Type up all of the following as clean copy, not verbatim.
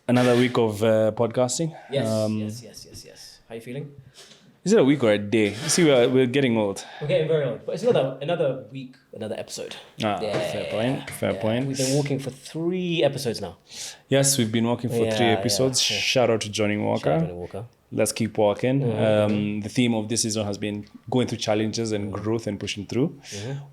Another week of podcasting. Yes. How you feeling? Is it a week or a day? You see, we're getting old. We're getting very old, but it's another week, another episode. Fair point. We've been walking for 3 episodes now. Yes, we've been walking for 3 episodes. Yeah. Shout out to Johnny Walker. Let's keep walking. The theme of this season has been going through challenges and growth and pushing through.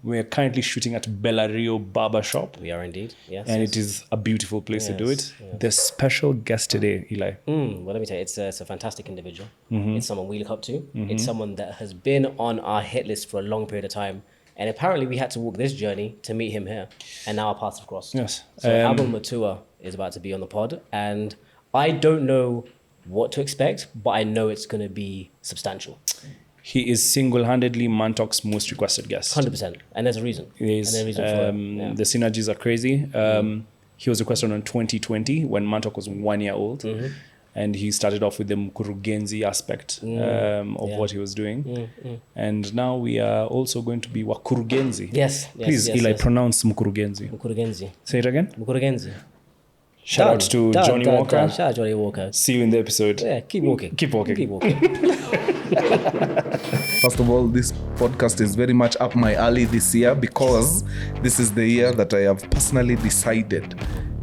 We're currently shooting at Bella Rio Barbershop. We are indeed, yes. And it is a beautiful place to do it. Yes. The special guest today, Eli. Well, let me tell you, it's a fantastic individual. It's someone we look up to. It's someone that has been on our hit list for a long period of time. And apparently we had to walk this journey to meet him here. And now our paths have crossed. Yes. So Abel Mutua is about to be on the pod. And I don't know what to expect, but I know it's going to be substantial. He is single-handedly Mantalk's most requested guest. 100%. And there's a reason. He is. And there's a reason for it. The synergies are crazy. He was requested on 2020 when Mantalk was 1 year old. And he started off with the Mkurugenzi aspect of what he was doing. And now we are also going to be Wakurugenzi. Yes. Please, Eli, pronounce Mkurugenzi. Mkurugenzi. Say it again. Mkurugenzi. Shout out to Johnny Walker. Shout out Johnny Walker. See you in the episode. Yeah, keep walking. Keep walking. First of all, this podcast is very much up my alley this year because this is the year that I have personally decided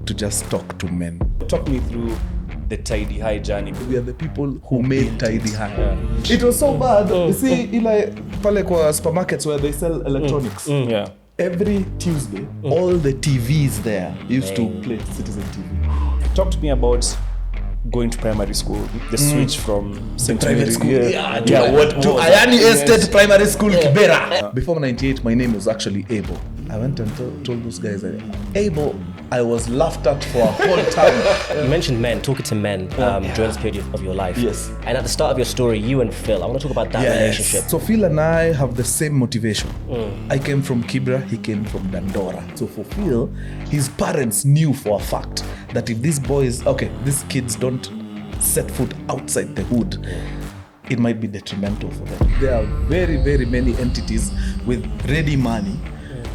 to just talk to men. Talk me through the Tahidi High journey. We are the people who made Tahidi High. It was so bad. You see, Eli, pale kwa supermarkets where they sell electronics. Yeah. Every Tuesday, all the TVs there used to play Citizen TV. Talk to me about going to primary school, the switch from Private school. To Ayani Estate Primary School, Kibra. Before 98, my name was actually Abel. I went and told those guys, Abel, I was laughed at for a whole time. You mentioned men, talking to men during this period of your life. Yes. And at the start of your story, you and Phil, I want to talk about that relationship. So Phil and I have the same motivation. I came from Kibra, he came from Dandora. So for Phil, his parents knew for a fact that if these kids don't set foot outside the hood, it might be detrimental for them. There are very, very many entities with ready money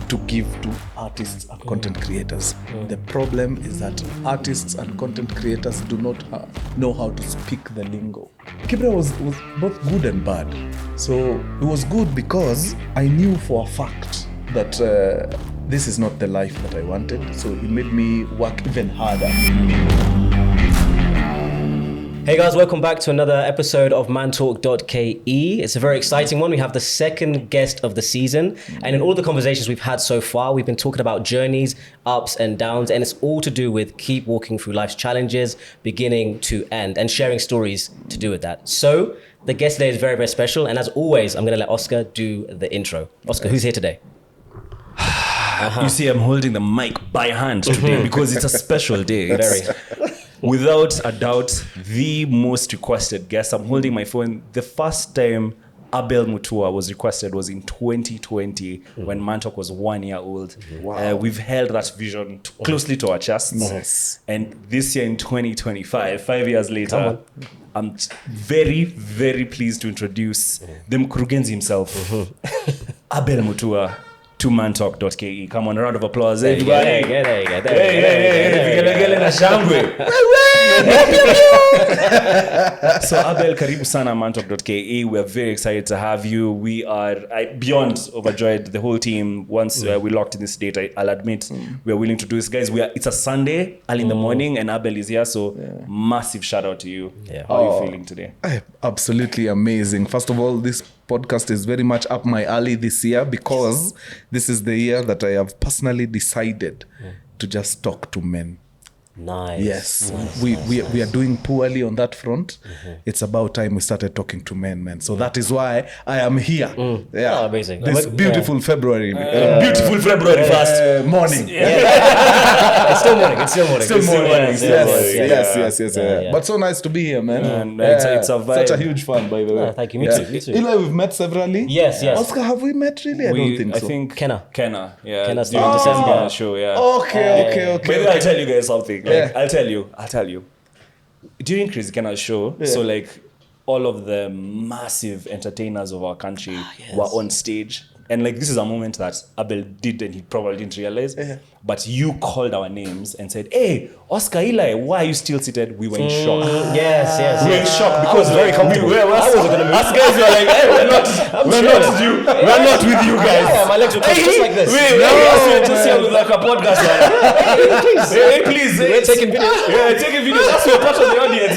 to give to artists and content creators. The problem is that artists and content creators do not know how to speak the lingo. Kibra was both good and bad. So it was good because I knew for a fact that this is not the life that I wanted. So it made me work even harder. Hey guys, welcome back to another episode of Mantalk.ke. It's a very exciting one. We have the second guest of the season. And in all the conversations we've had so far, we've been talking about journeys, ups and downs, and it's all to do with keep walking through life's challenges, beginning to end, and sharing stories to do with that. So the guest today is very, very special. And as always, I'm going to let Oscar do the intro. Oscar, who's here today? You see, I'm holding the mic by hand today because it's a special day. Very. Without a doubt, the most requested guest. I'm holding my phone. The first time Abel Mutua was requested was in 2020 when Mantalk was 1 year old. Wow. We've held that vision closely to our chests. Yes. And this year in 2025, 5 years later, I'm very, very pleased to introduce the Mkurugenzi himself, Abel Mutua, to Mantalk.ke. Come on, a round of applause, everybody. There you go. So Abel, karibu sana Mantalk.ke. We are very excited to have you. We are beyond overjoyed, the whole team. Once we locked in this date, I'll admit we are willing to do this. Guys, it's a Sunday, early in the morning, and Abel is here. So massive shout out to you. Yeah. How are you feeling today? Absolutely amazing. First of all, this podcast is very much up my alley this year because this is the year that I have personally decided to just talk to men. Nice. Yes. We are doing poorly on that front. It's about time we started talking to men. So that is why I am here. Yeah. Oh, amazing. This beautiful February. Beautiful February first. Morning. It's still morning. Yes. But so nice to be here, man. And it's a vibe. Such a huge fan, by the way. Thank you. Me too. Eli, we've met severally. Yes. Oscar, have we met really? I don't think so. I think Kenna. Yeah. Kenna's during in December. the show, yeah. Okay. Maybe I'll tell you guys something. Yeah. I'll tell you. During Chris Kenna's show, so like all of the massive entertainers of our country were on stage And like, this is a moment that Abel did and he probably didn't realize. But you called our names and said, hey, Oscar, Eli, why are you still seated? We were in shock. Yes. We were in shock because very comfortable. I wasn't going to move. Us guys were like, hey, we're not with you guys. Yeah, my legs were crossed just like this. We're just here with like a podcast. Hey, please. We're taking videos. Yeah, taking videos. That's your part of the audience.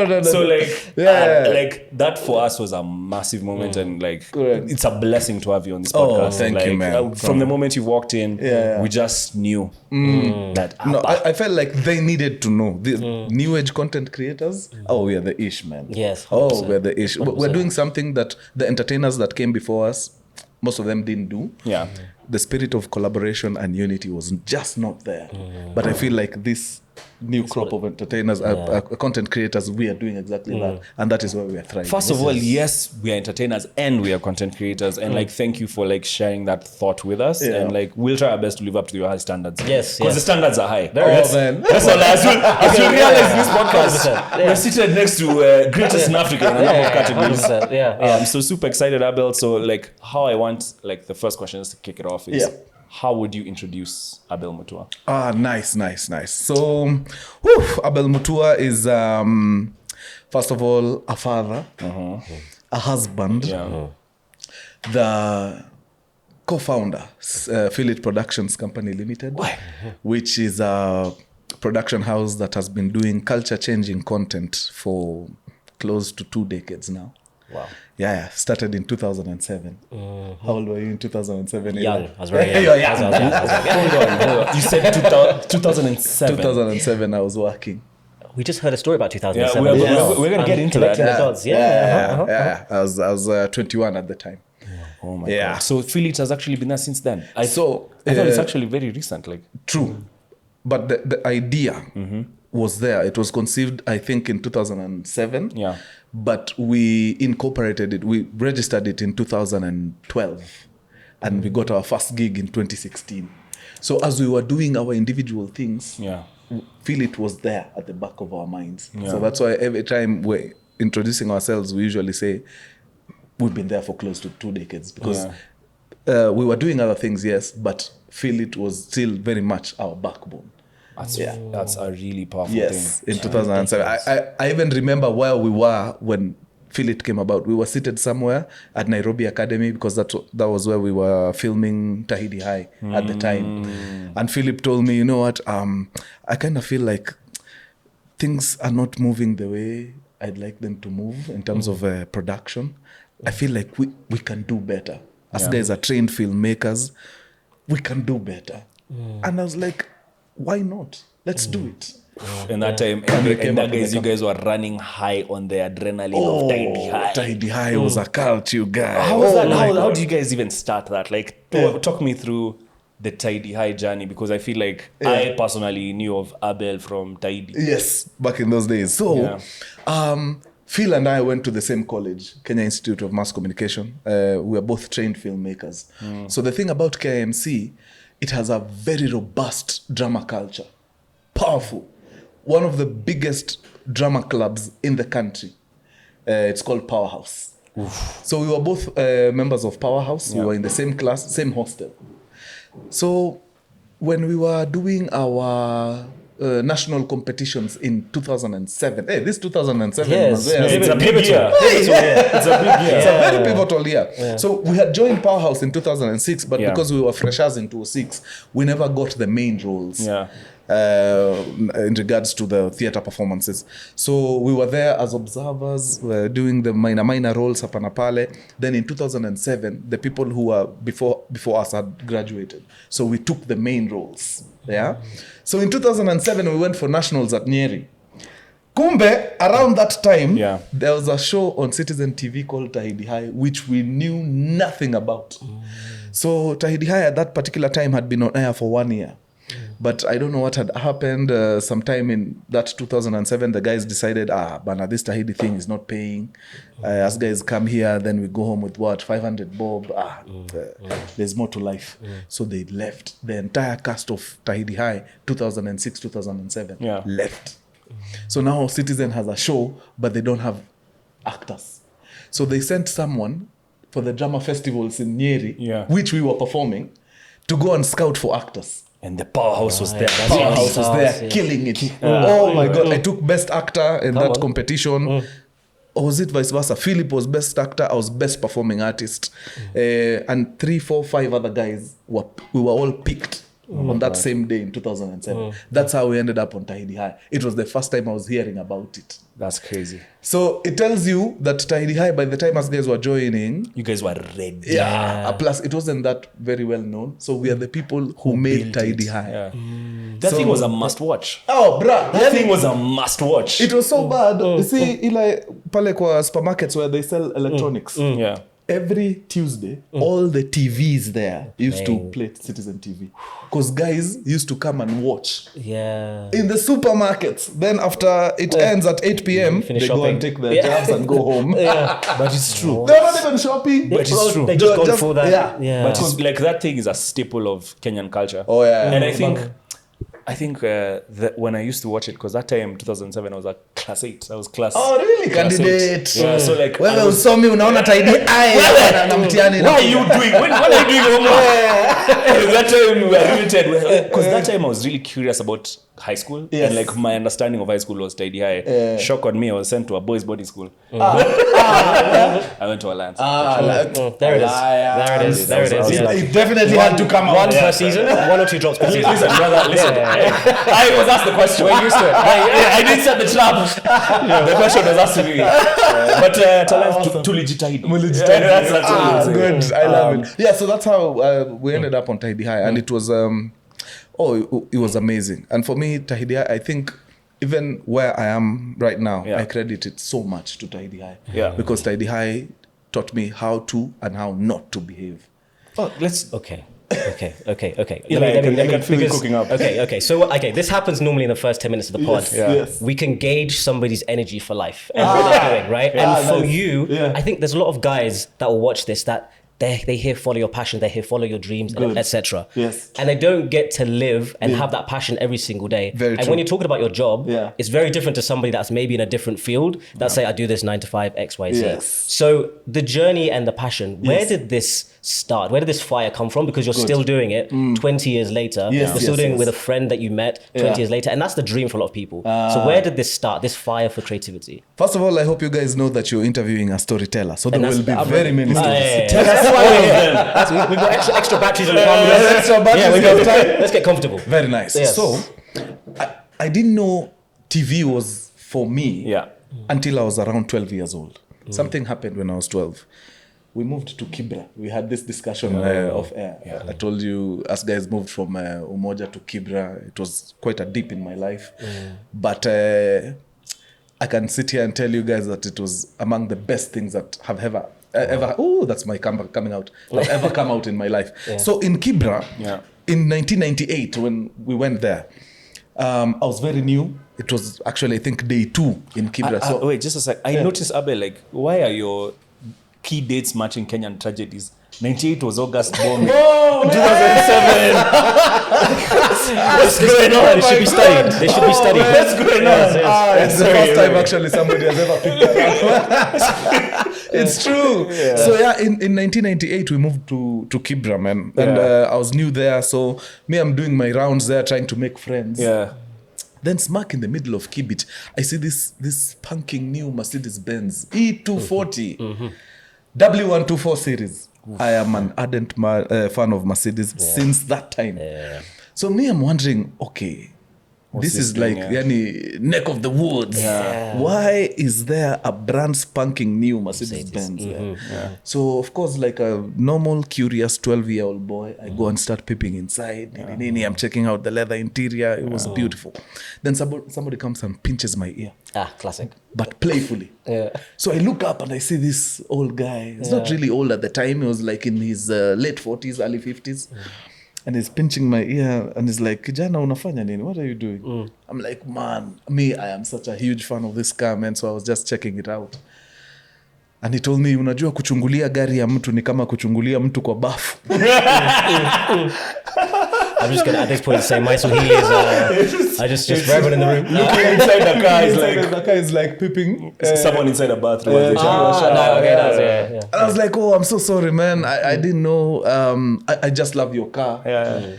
No. So like, like that for us was a massive moment, and like, Correct. it's a blessing to have you on this podcast. Thank you, man. From the moment you walked in, we just knew that. No, I felt like they needed to know. The new age content creators, we are the ish, man. Yes, 100%. We're the ish. We're doing something that the entertainers that came before us, most of them didn't do. Yeah. The spirit of collaboration and unity was just not there. But I feel like this new crop of entertainers, content creators, we are doing exactly that. And that is where we are thriving. First of all, yes, we are entertainers and we are content creators. And like, thank you for like sharing that thought with us. And like, we'll try our best to live up to your high standards. Yes. Because the standards are high. man. That's all. As you realize in this podcast, we're seated next to greatest in Africa in a number of categories. So super excited, Abel. So like, how I want like the first question is to kick it off is, how would you introduce Abel Mutua? Nice. So, Abel Mutua is, first of all, a father, a husband, the co-founder, Philit Productions Company Limited, which is a production house that has been doing culture-changing content for close to 2 decades now. Wow. Yeah, started in 2007. How old were you in 2007? Young. I was very young. Hold on. You said 2007. 2007, I was working. We just heard a story about 2007. We're going to get into that. I was 21 at the time. Oh my God. So Philit has actually been there since then. I thought it's actually very recent. Like, true. But the idea was there. It was conceived, I think, in 2007. Yeah. But we incorporated it. We registered it in 2012. And we got our first gig in 2016. So as we were doing our individual things, Philit was there at the back of our minds. So that's why every time we're introducing ourselves, we usually say, we've been there for close to 2 decades. Because we were doing other things, yes, but Philit was still very much our backbone. That's a really powerful thing. In 2007. I even remember where we were when Philit came about. We were seated somewhere at Nairobi Academy because that was where we were filming Tahidi High at the time. And Phillip told me, you know what, I kind of feel like things are not moving the way I'd like them to move in terms of production. I feel like we can do better. As guys are trained filmmakers, we can do better. And I was like, why not? Let's do it. In that time, you guys were running high on the adrenaline of Tahidi High. Tahidi High was a cult, you guys. How was that? How did you guys even start that? Like, talk me through the Tahidi High journey, because I feel like I personally knew of Abel from Tahidi. Yes, back in those days. So, Phil and I went to the same college, Kenya Institute of Mass Communication. We were both trained filmmakers. So the thing about KIMC, it has a very robust drama culture. Powerful. One of the biggest drama clubs in the country. It's called Powerhouse. So we were both members of Powerhouse. We were in the same class, same hostel. So when we were doing our national competitions in 2007, this 2007 was it's a big year. It's a big year. It's a very pivotal year. So we had joined Powerhouse in 2006, but because we were freshers in 2006, we never got the main roles. In regards to the theater performances. So we were there as observers, doing the minor roles up and pale. Then in 2007, the people who were before us had graduated. So we took the main roles. So in 2007, we went for nationals at Nyeri. Kumbe, around that time, there was a show on Citizen TV called Tahidi High, which we knew nothing about. So Tahidi High at that particular time had been on air for 1 year. But I don't know what had happened. Sometime in that 2007, the guys decided, bana, this Tahidi thing is not paying. As guys come here, then we go home with what? 500 bob. There's more to life. So they left. The entire cast of Tahidi High, 2006, 2007, left. So now Citizen has a show, but they don't have actors. So they sent someone for the drama festivals in Nyeri, Yeah. which we were performing, to go and scout for actors. And the powerhouse was there. Powerhouse was there, killing it. Oh my God. I took best actor in that competition. Or was it vice versa? Phillip was best actor, I was best performing artist. And 3, 4, 5 other guys, we were all picked on that same day in 2007. That's how we ended up on Tahidi High. It was the first time I was hearing about it. That's crazy. So it tells you that Tahidi High, by the time us guys were joining, You guys were ready. plus it wasn't that very well known. So we are the people who made Tahidi High. Yeah. That thing was a must watch. Oh, bruh. That thing was a must watch. It was so bad. You see, ile pale kwa supermarkets where they sell electronics. Yeah. Every Tuesday, all the TVs there used to play Citizen TV. Because guys used to come and watch. Yeah. In the supermarkets. Then after it ends at 8 p.m., Finish they go shopping. and take their jobs and go home. But it's true. They're not even shopping. But it's true. They just gone for that. Yeah. But it's like that thing is a staple of Kenyan culture. Oh, yeah. And I think that when I used to watch it, because that time 2007 I was at class 8. I was class. Oh, really? class Candidate. 8. Yeah, so like Wewe I was- usomi unaona Tahidi High na mtihani. What are you doing? When are you doing homework? That time we were riveted. Because that time I was really curious about high school. Yes. And like my understanding of high school was Tahidi High. Shock on me, I was sent to a boys' boarding school. I went to Alliance. There it is. There it is. There it is. Yeah. It definitely had to come out. One per season, 1 or 2 drops per season. Listen, brother, listen. I was asked the question. We're used to it. I didn't set the trap. The question was asked to me. But Talent tulijitahidi. That's what I was saying. Good. I love it. Yeah, so that's how we ended up on Tahidi High. And it was, it was amazing. And for me, Tahidi High, I think, even where I am right now, I credit it so much to Tahidi High. Yeah. Because Tahidi High taught me how to and how not to behave. Oh, let's. Okay. Yeah, I can feel it cooking up. Okay. So, this happens normally in the first 10 minutes of the pod. Yes. We can gauge somebody's energy for life and what they're doing, right? And for you, I think there's a lot of guys that will watch this that they hear follow your passion, they hear follow your dreams, etc. Yes. And they don't get to live and have that passion every single day. Very and true. when you're talking about your job, Yeah. it's very different to somebody that's maybe in a different field that say, I do this 9 to 5, X, Y, Z. Yes. So the journey and the passion, where did this start? Where did this fire come from? Because you're still doing it 20 years later. Yes, You're still yes, doing it yes. with a friend that you met 20 years later. And that's the dream for a lot of people. So where did this start, this fire for creativity? First of all, I hope you guys know that you're interviewing a storyteller. So there will be very many stories. That's why we're here. We've got extra batteries on the camera. Extra batteries Yeah, we in go. the time. Let's get comfortable. Very nice. Yes. So, I didn't know TV was for me until I was around 12 years old. Something happened when I was 12. We moved to Kibra. We had this discussion off air. I told you, us guys moved from Umoja to Kibra. It was quite a dip in my life. But I can sit here and tell you guys that it was among the best things that have ever, that's my coming out, have ever come out in my life. So in Kibra, in 1998, when we went there, I was very new. It was actually, I think, day 2 in Kibra. Wait, just a sec. I noticed, Abel, like, why are your key dates matching Kenyan tragedies? 98 was August bombing. 2007. What's going on? They should be studied. They should be studied. What's going on? It's the first time actually somebody has ever picked that up. It's true. So in 1998 we moved to Kibra, man. And I was new there. So me, I'm doing my rounds there trying to make friends. Then smack in the middle of Kibit, I see this punking new Mercedes-Benz E240 W124 series. I am an ardent fan of Mercedes since that time. So me, I'm wondering, okay, this is like yani neck of the woods. Why is there a brand spanking new Mercedes-Benz there? So of course, like a normal curious 12-year-old boy, I go and start peeping inside. I'm checking out the leather interior. It was beautiful. Then somebody comes and pinches my ear. Classic. But playfully. So I look up and I see this old guy. He's not really old at the time. He was like in his late 40s, early 50s. And he's pinching my ear and he's like, Kijana, unafanya nini? What are you doing? I'm like, man, I am such a huge fan of this car, man. So I was just checking it out. And he told me, unajua kuchungulia gari ya mtu ni kama kuchungulia mtu kwa bafu. I'm just gonna at this point say my Swahili is I just for everyone in the room. Looking inside the car is the car is like peeping. someone inside a bathroom. Okay, yeah. And I was like, oh, I'm so sorry, man. I didn't know. I just love your car. Yeah.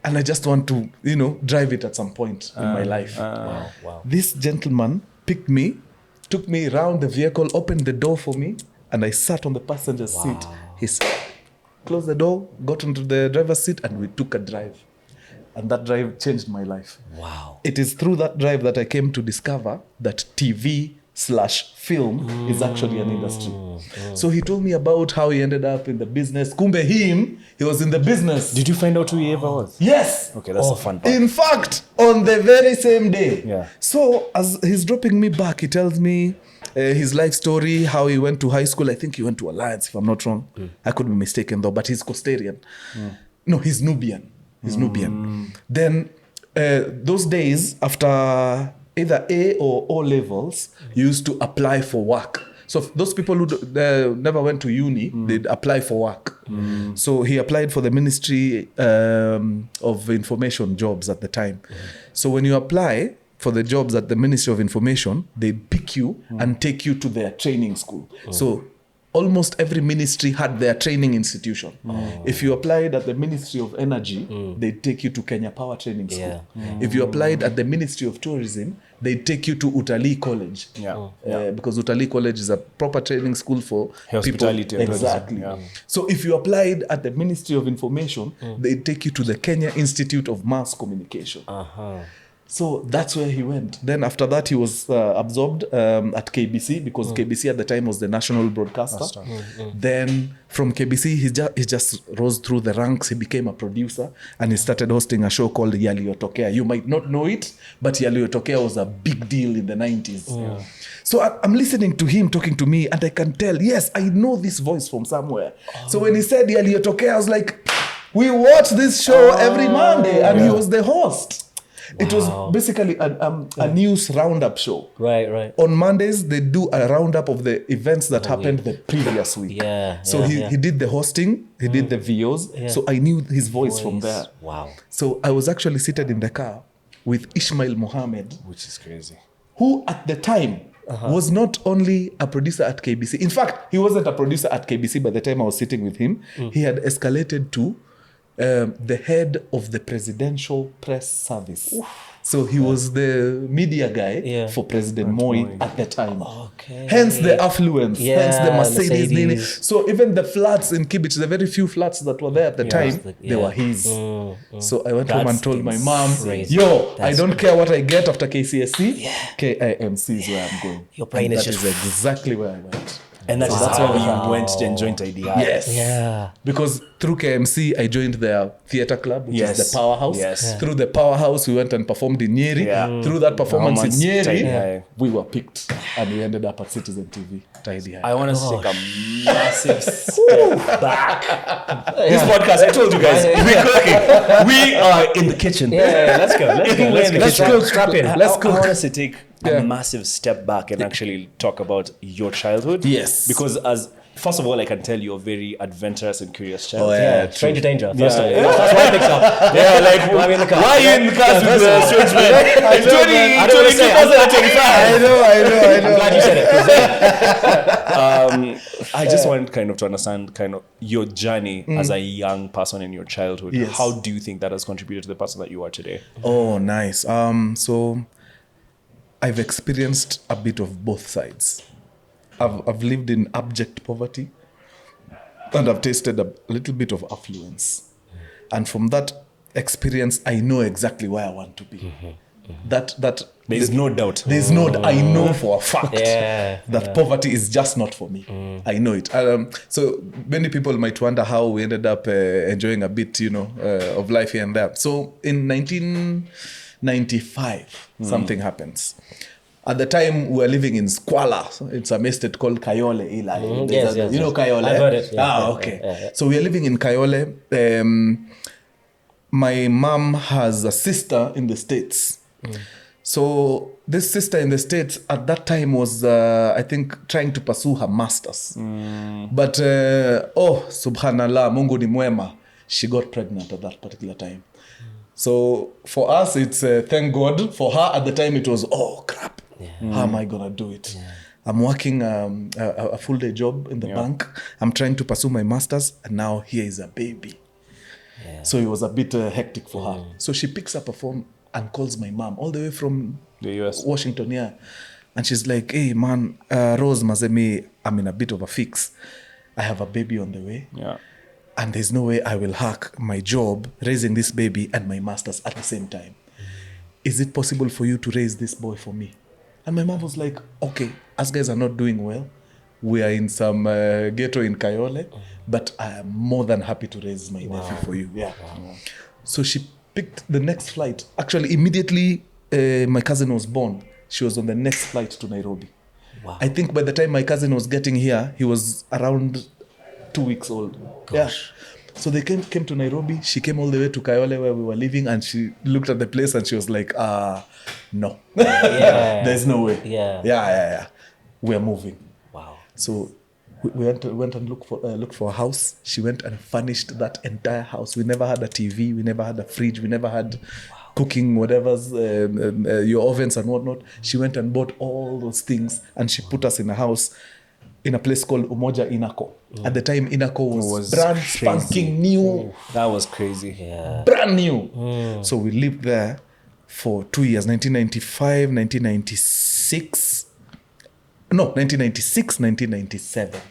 And I just want to, drive it at some point in my life. Wow. This gentleman picked me, took me around the vehicle, opened the door for me, and I sat on the passenger seat. He closed the door, got into the driver's seat, and we took a drive. And that drive changed my life. Wow. It is through that drive that I came to discover that TV/film is actually an industry. So he told me about how he ended up in the business. Kumbe he was in the business. Did you find out who he ever was? Yes. Okay, that's a fun part. In fact, on the very same day. Yeah. So as he's dropping me back, he tells me his life story, how he went to high school. I think he went to Alliance, if I'm not wrong. I could be mistaken though, but he's Costarian. No, he's Nubian. Then those days, after either A or O levels, you used to apply for work. So those people who never went to uni, they'd apply for work. So he applied for the Ministry of Information jobs at the time. So when you apply for the jobs at the Ministry of Information, they pick you and take you to their training school. So almost every ministry had their training institution. If you applied at the Ministry of Energy, they'd take you to Kenya Power Training School. If you applied at the Ministry of Tourism, they'd take you to Utalii College. Because Utalii College is a proper training school for hospitality people. and tourism. Exactly. So if you applied at the Ministry of Information, they'd take you to the Kenya Institute of Mass Communication. So that's where he went. Then after that, he was absorbed at KBC because KBC at the time was the national broadcaster. Then from KBC, he just rose through the ranks. He became a producer and he started hosting a show called Yaliyotokea. You might not know it, but Yaliyotokea was a big deal in the 90s. So I'm listening to him talking to me and I can tell, yes, I know this voice from somewhere. So when he said Yaliyotokea, I was like, we watch this show every Monday and he was the host. It was basically a news roundup show. Right. On Mondays, they do a roundup of the events that happened the previous week. So he did the hosting, he did the VOs. So I knew his voice from there. Wow. So I was actually seated in the car with Ishmael Mohammed, Which is crazy. who at the time was not only a producer at KBC. In fact, he wasn't a producer at KBC by the time I was sitting with him. He had escalated to the head of the Presidential Press Service. So he was the media guy for President Moi at the time. Hence the affluence, hence the Mercedes. So even the flats in Kibra, the very few flats that were there at the time, they were his. So I went home and told my mom, I don't care what I get after KCSE, KIMC is where I'm going. Your brain is just... exactly where I went. And that's why you went and joined Tahidi High. Yes. Yeah. Because through KMC, I joined their theatre club, which is the Powerhouse. Yes. Through the Powerhouse, we went and performed in Nyeri. Through that performance in Nyeri, we were picked and we ended up at Citizen TV, Tahidi High. I want us to take a massive step back. This podcast, I told you guys, we're cooking. We are in the kitchen. Yeah, let's go. Let's go. Strap in. Let's I cook. want us to take a massive step back and actually talk about your childhood. Yes. Because first of all, I can tell you're a very adventurous and curious child. Stranger danger. First of all. That's why I picked up. Why are we in the car? Why are you in the cars with the strange man? It's 2025. I know. I'm glad you said it. I just want kind of to understand kind of your journey as a young person in your childhood. Yes. How do you think that has contributed to the person that you are today? Oh, nice. So I've experienced a bit of both sides. I've lived in abject poverty and I've tasted a little bit of affluence. And from that experience, I know exactly where I want to be. That There's no doubt. There's no. I know for a fact that poverty is just not for me. I know it. So many people might wonder how we ended up enjoying a bit, of life here and there. So in 1995, something happens. At the time, we were living in squalor. It's a estate called Kayole, Eli. Yes. You know Kayole? I've heard it. Okay. So we are living in Kayole. My mom has a sister in the States. So this sister in the States at that time was, I think, trying to pursue her master's. But, subhanallah, Mungu ni mwema. She got pregnant at that particular time. So for us, it's thank God. For her at the time, it was, oh crap, how am I gonna do it? I'm working a full day job in the bank. I'm trying to pursue my master's, and now here is a baby. So it was a bit hectic for her. So she picks up a phone and calls my mom all the way from The US. Washington, and she's like, hey man, Rose Mazemi, I'm in a bit of a fix. I have a baby on the way. And there's no way I will hack my job raising this baby and my master's at the same time. Is it possible for you to raise this boy for me? And my mom was like, okay, us guys are not doing well. We are in some ghetto in Kayole, but I am more than happy to raise my nephew for you. So she picked the next flight. Actually, immediately my cousin was born, she was on the next flight to Nairobi. I think by the time my cousin was getting here, he was around 2 weeks old. So they came to Nairobi. She came all the way to Kayole where we were living, and she looked at the place and she was like, no, there's no way. We're moving. So we went and looked for a house. She went and furnished that entire house. We never had a TV. We never had a fridge. We never had cooking, whatever's, your ovens and whatnot. She went and bought all those things, and she put us in a house in a place called Umoja Inako. At the time, Inako was brand spanking new. That was crazy. Brand new. So we lived there for 2 years, 1995, 1996. No, 1996, 1997.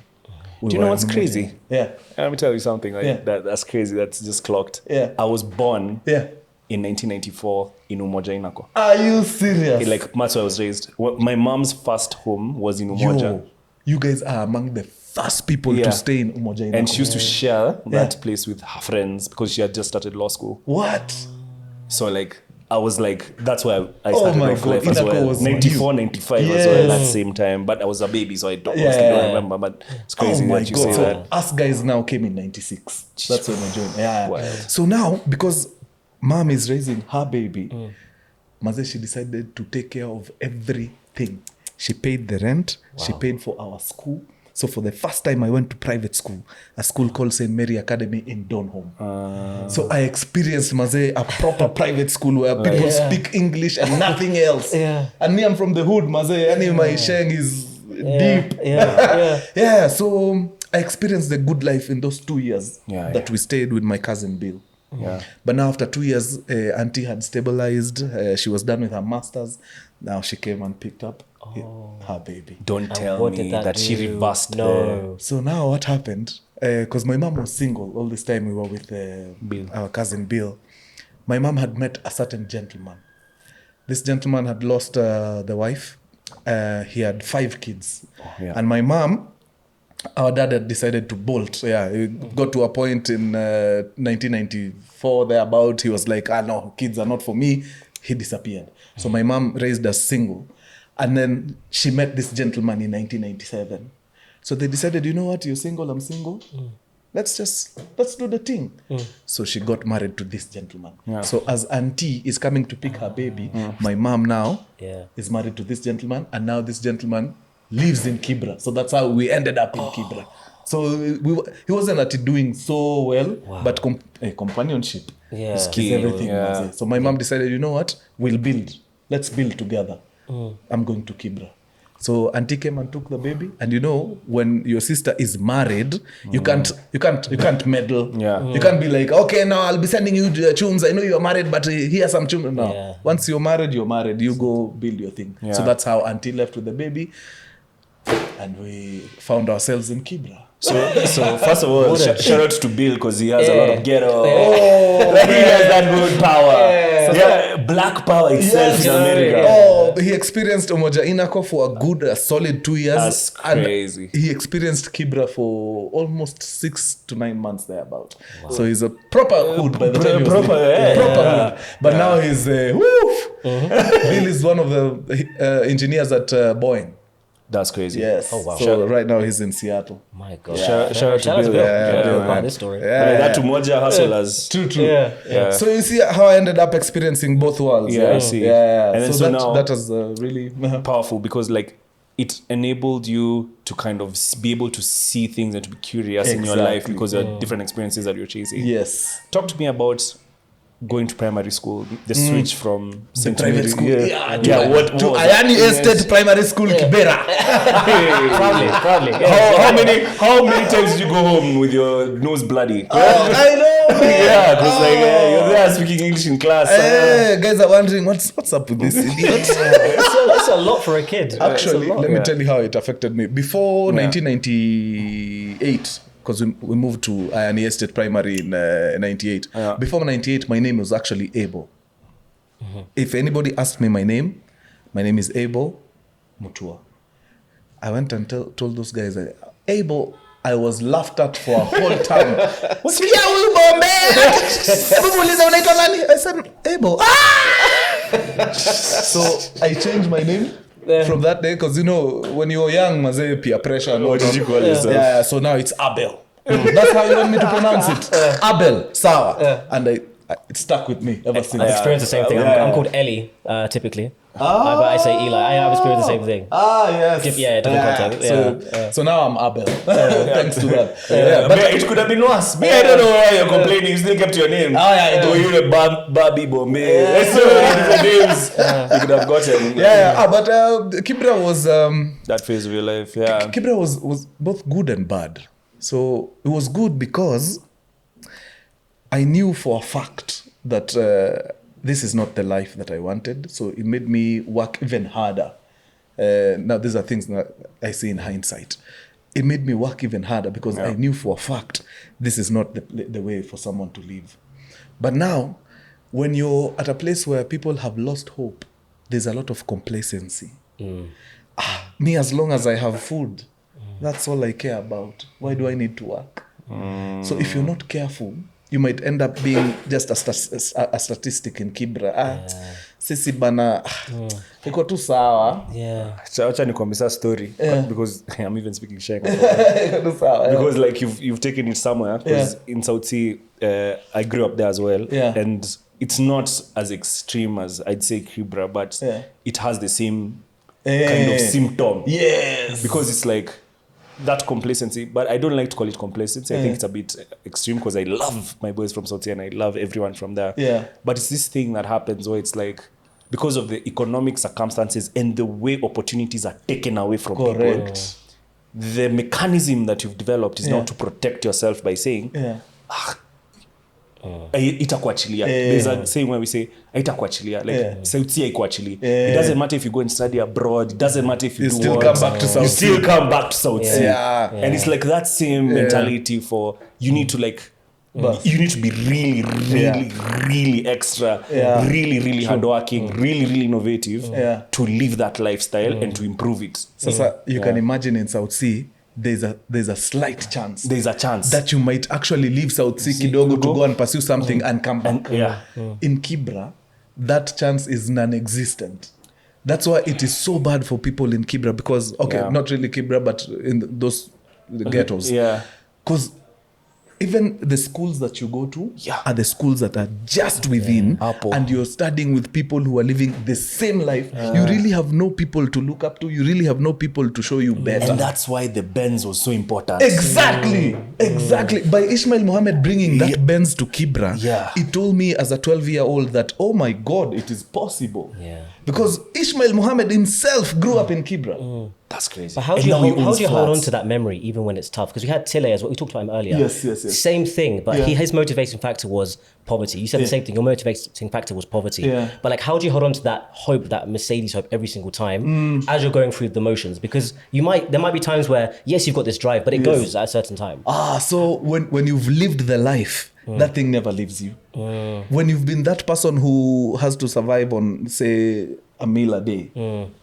Do you know what's crazy? Let me tell you something. That's crazy. That's just clocked. I was born in 1994 in Umoja Inako. Are you serious? Like, that's where I was raised. My mom's first home was in Umoja. You guys are among the first people to stay in Umoja Inako. And she used to share that place with her friends because she had just started law school. What? So, like, I was like, that's why I started off life as Inako well. was 94, 95 as well, that same time. But I was a baby, so I don't remember. But it's crazy that you say so that. Us guys now came in 96. That's when I joined. Wow. So now, because mom is raising her baby, Maze, she decided to take care of everything. She paid the rent. She paid for our school. So for the first time, I went to private school, a school called St. Mary Academy in Donholm. So I experienced, Maze, a proper private school where people speak English and nothing else. And me, I'm from the hood, Maze. And my sheng is deep. So I experienced the good life in those 2 years that we stayed with my cousin Bill. But now after 2 years, auntie had stabilized. She was done with her master's. Now she came and picked up her baby. Don't tell me that she reversed. So now what happened, because my mom was single all this time we were with our cousin Bill. My mom had met a certain gentleman. This gentleman had lost the wife. He had 5 kids. And my mom, our dad had decided to bolt. It got to a point in 1994 thereabout. He was like, no, kids are not for me. He disappeared. So my mom raised us single. And then she met this gentleman in 1997. So they decided, you know what, you're single, I'm single. Let's do the thing. So she got married to this gentleman. So as auntie is coming to pick her baby, my mom now is married to this gentleman. And now this gentleman lives in Kibra. So that's how we ended up in Kibra. So he wasn't doing so well, but companionship is everything. So my mom decided, you know what, we'll build. Let's build together. I'm going to Kibra. So auntie came and took the baby. And you know, when your sister is married, you can't meddle. You can't be like, okay, now I'll be sending you tunes. I know you're married, but here's some tunes. No. Once you're married, you're married. You go build your thing. So that's how auntie left with the baby. And we found ourselves in Kibra. So first of all, shout out to Bill because he has a lot of ghetto. Like he has that good power. Black power itself in America. He experienced Umoja Inako for a solid 2 years. That's crazy. And he experienced Kibra for almost 6 to 9 months thereabout. So he's a proper hood by the time he was proper hood. But now he's Bill is one of the engineers at Boeing. That's crazy. Yes. Oh, wow. So right now he's in Seattle. My God. Shout out to Bill. About this story. That Umoja hustlers. True. So you see how I ended up experiencing both worlds. I see. And then so now, that was really powerful because like it enabled you to kind of be able to see things and to be curious in your life because there are different experiences that you're chasing. Yes. Talk to me about going to primary school, the switch from St. Private Mary, school. what To was Ayani that? Estate Primary School, Kibra. Proudly. How many times did you go home with your nose bloody? I know, man. Yeah, because you're there speaking English in class. Guys are wondering what's up with this idiot. It's a lot for a kid. Actually, It's a lot. let me tell you how it affected me. Before 1998, because we moved to Ayani Estate Primary in 98. Yeah. Before 98, my name was actually Abel. If anybody asked me my name is Abel Mutua. I went and told those guys, Abel, I was laughed at for a whole time. I said, Abel. So I changed my name from that day, because when you were young, mazee, peer pressure. What did you call yourself? Yeah, so now it's Abel. That's how you want me to pronounce it. Abel, sawa. And it stuck with me ever since. I've experienced the same thing. I'm called Ellie, typically. But I say Eli. I've experienced the same thing. Yes. Different context. So now I'm Abel. Thanks to that. But it could have been worse. I don't know why you're complaining. You still kept your name. Yeah. You're a Barbie Bombay. There's so many different names you could have gotten. But Kibra was... that phase of your life, yeah. Kibra was both good and bad. So it was good because I knew for a fact that this is not the life that I wanted. So it made me work even harder. Now, these are things that I see in hindsight. It made me work even harder because I knew for a fact this is not the way for someone to live. But now, when you're at a place where people have lost hope, there's a lot of complacency. Me, as long as I have food, that's all I care about. Why do I need to work? So if you're not careful, you might end up being just a statistic in Kibra. Sisi bana, iko tu sawa. Acha nikwambia story because I'm even speaking Sheng. Iko tu sawa. Because like you've taken it somewhere. Because in South Sea, I grew up there as well, and it's not as extreme as I'd say Kibra, but it has the same kind of symptom. Yes. Because it's like that complacency, but I don't like to call it complacency. I think it's a bit extreme because I love my boys from South Sea and I love everyone from there. But it's this thing that happens where it's like, because of the economic circumstances and the way opportunities are taken away from people, the mechanism that you've developed is now to protect yourself by saying, itakuachilia. There's a saying where we say itakuachilia, like South Sea ikuachilia. It doesn't matter if you go and study abroad, it doesn't matter if you do still what, come back to South you Sea. still come back to South Sea. And it's like that same mentality for you need to like you need to be really, really, really extra, really hardworking, really innovative to live that lifestyle and to improve it. Sasa, you can imagine in South Sea, there's a slight chance. There's a chance that you might actually leave South Sea kidogo to go and pursue something and come back. In Kibra, that chance is non-existent. That's why it is so bad for people in Kibra because, not really Kibra, but in those ghettos. Because even the schools that you go to are the schools that are just within, and you're studying with people who are living the same life. You really have no people to look up to. You really have no people to show you better. And that's why the Benz was so important. Exactly. By Ishmael Mohammed bringing that Benz to Kibra, it told me as a 12-year-old that, oh my God, it is possible. Because Ishmael Mohammed himself grew up in Kibra. That's crazy. But how do you hold on to that memory even when it's tough? Because we had Tille as well. We talked about him earlier. Yes. Same thing, but his motivating factor was poverty. You said the same thing. Your motivating factor was poverty. But like, how do you hold on to that hope, that Mercedes hope, every single time as you're going through the motions? Because there might be times where yes, you've got this drive, but it goes at a certain time. So when you've lived the life, that thing never leaves you. When you've been that person who has to survive on, say, a meal a day,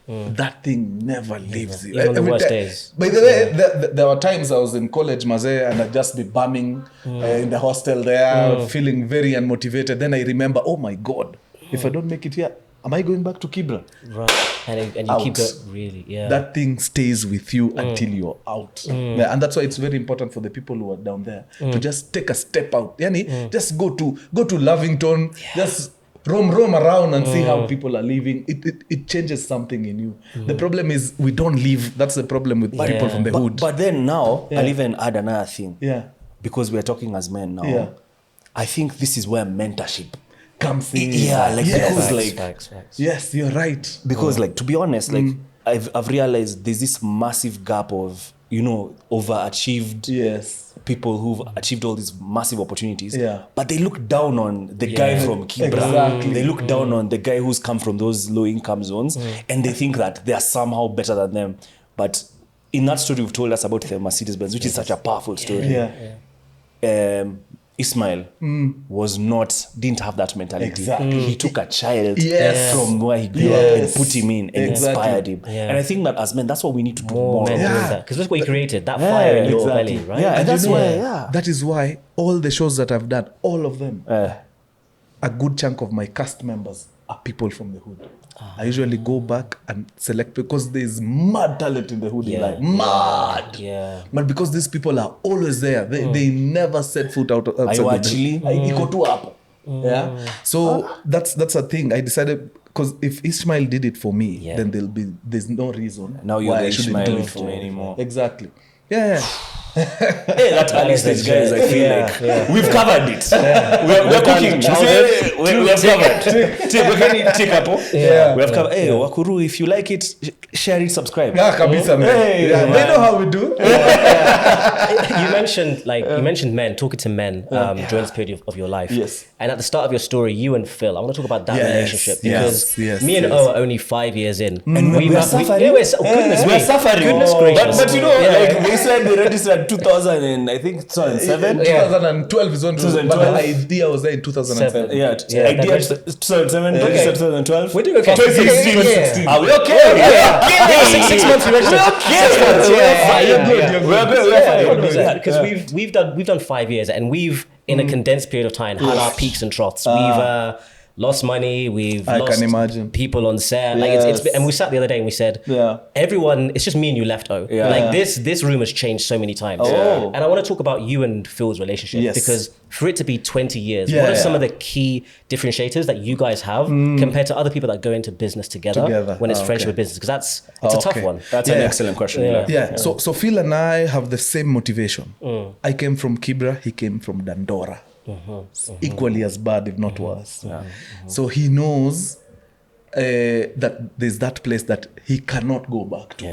that thing never leaves you. Even on the worst days. By the way, there were times I was in college, Maze, and I'd just be bumming in the hostel there, feeling very unmotivated. Then I remember, oh my God, if I don't make it here, am I going back to Kibra? Right. And you keep it really, That thing stays with you until you're out. And that's why it's very important for the people who are down there to just take a step out. Yani, just go to Lavington, just roam around and see how people are living. It changes something in you. The problem is we don't live. That's the problem with people from the hood. But then now, I'll even add another thing. Yeah. Because we're talking as men now. I think this is where mentorship comes in. Yeah, like because like Facts. Yes, you're right. because like to be honest, like I've realized there's this massive gap of overachieved Yes. people who've achieved all these massive opportunities, Yeah. but they look down on the guy from Kibra. Exactly. They look down on the guy who's come from those low income zones, and they think that they are somehow better than them. But in that story you've told us about the Mercedes-Benz, which is such a powerful story. Yeah. Ismail didn't have that mentality. Exactly. He took a child Yes. from where he grew up and put him in and inspired him. Yeah. And I think that as men, that's what we need to do More more. men Yeah. doing that. Because that's what you created, that fire in your belly, right? Yeah, and that's you know, why, that is why all the shows that I've done, all of them, a good chunk of my cast members are people from the hood. I usually go back and select because there's mad talent in the hood. Yeah. Like mad. Yeah. But because these people are always there, they never set foot outside the hood. actually? Iko tu hapo. Yeah. So that's a thing. I decided because if Ishmael did it for me, then there's no reason Now you're why the I shouldn't Ishmael do it for me anymore. Exactly. Yeah. Hey, that early stage guys, I feel like we've covered it. We're cooking. childhood. We have covered. Take up. Yeah. We have covered. Hey, Wakuru, if you like it, share it, subscribe. Yeah, kabisa, man. Hey, Yeah, man. they know how we do. You mentioned men, talking to men during this period of your life. Yes. And at the start of your story, you and Phil, I want to talk about that Yes, relationship because yes, me and yes. O are only 5 years in. And we're suffering. Goodness We're me. suffering. Goodness gracious. But you know, like they said they registered 2000 and I think 2007. 2012 is when 2012. but the idea was there in 2007. Yeah, Yeah, idea that 2007, registered 2012. We're doing okay. 2016. Yeah. Are we okay? Yeah. 6 months we registered. 6 months. You're good, you're good. We're good. We're fine. Because we've done 5 years and we've in a condensed period of time had our peaks and troughs. We've lost money. We've I lost can imagine. people on set. Like it's been, and we sat the other day and we said, everyone. It's just me and you left. Like this room has changed so many times. Oh. And I want to talk about you and Phil's relationship because for it to be 20 years, what are some of the key differentiators that you guys have compared to other people that go into business together. When it's friendship or business? Because it's a tough one. That's an excellent question. Yeah. So Phil and I have the same motivation. I came from Kibra, he came from Dandora. Equally as bad, if not worse. So he knows that there's that place that he cannot go back to.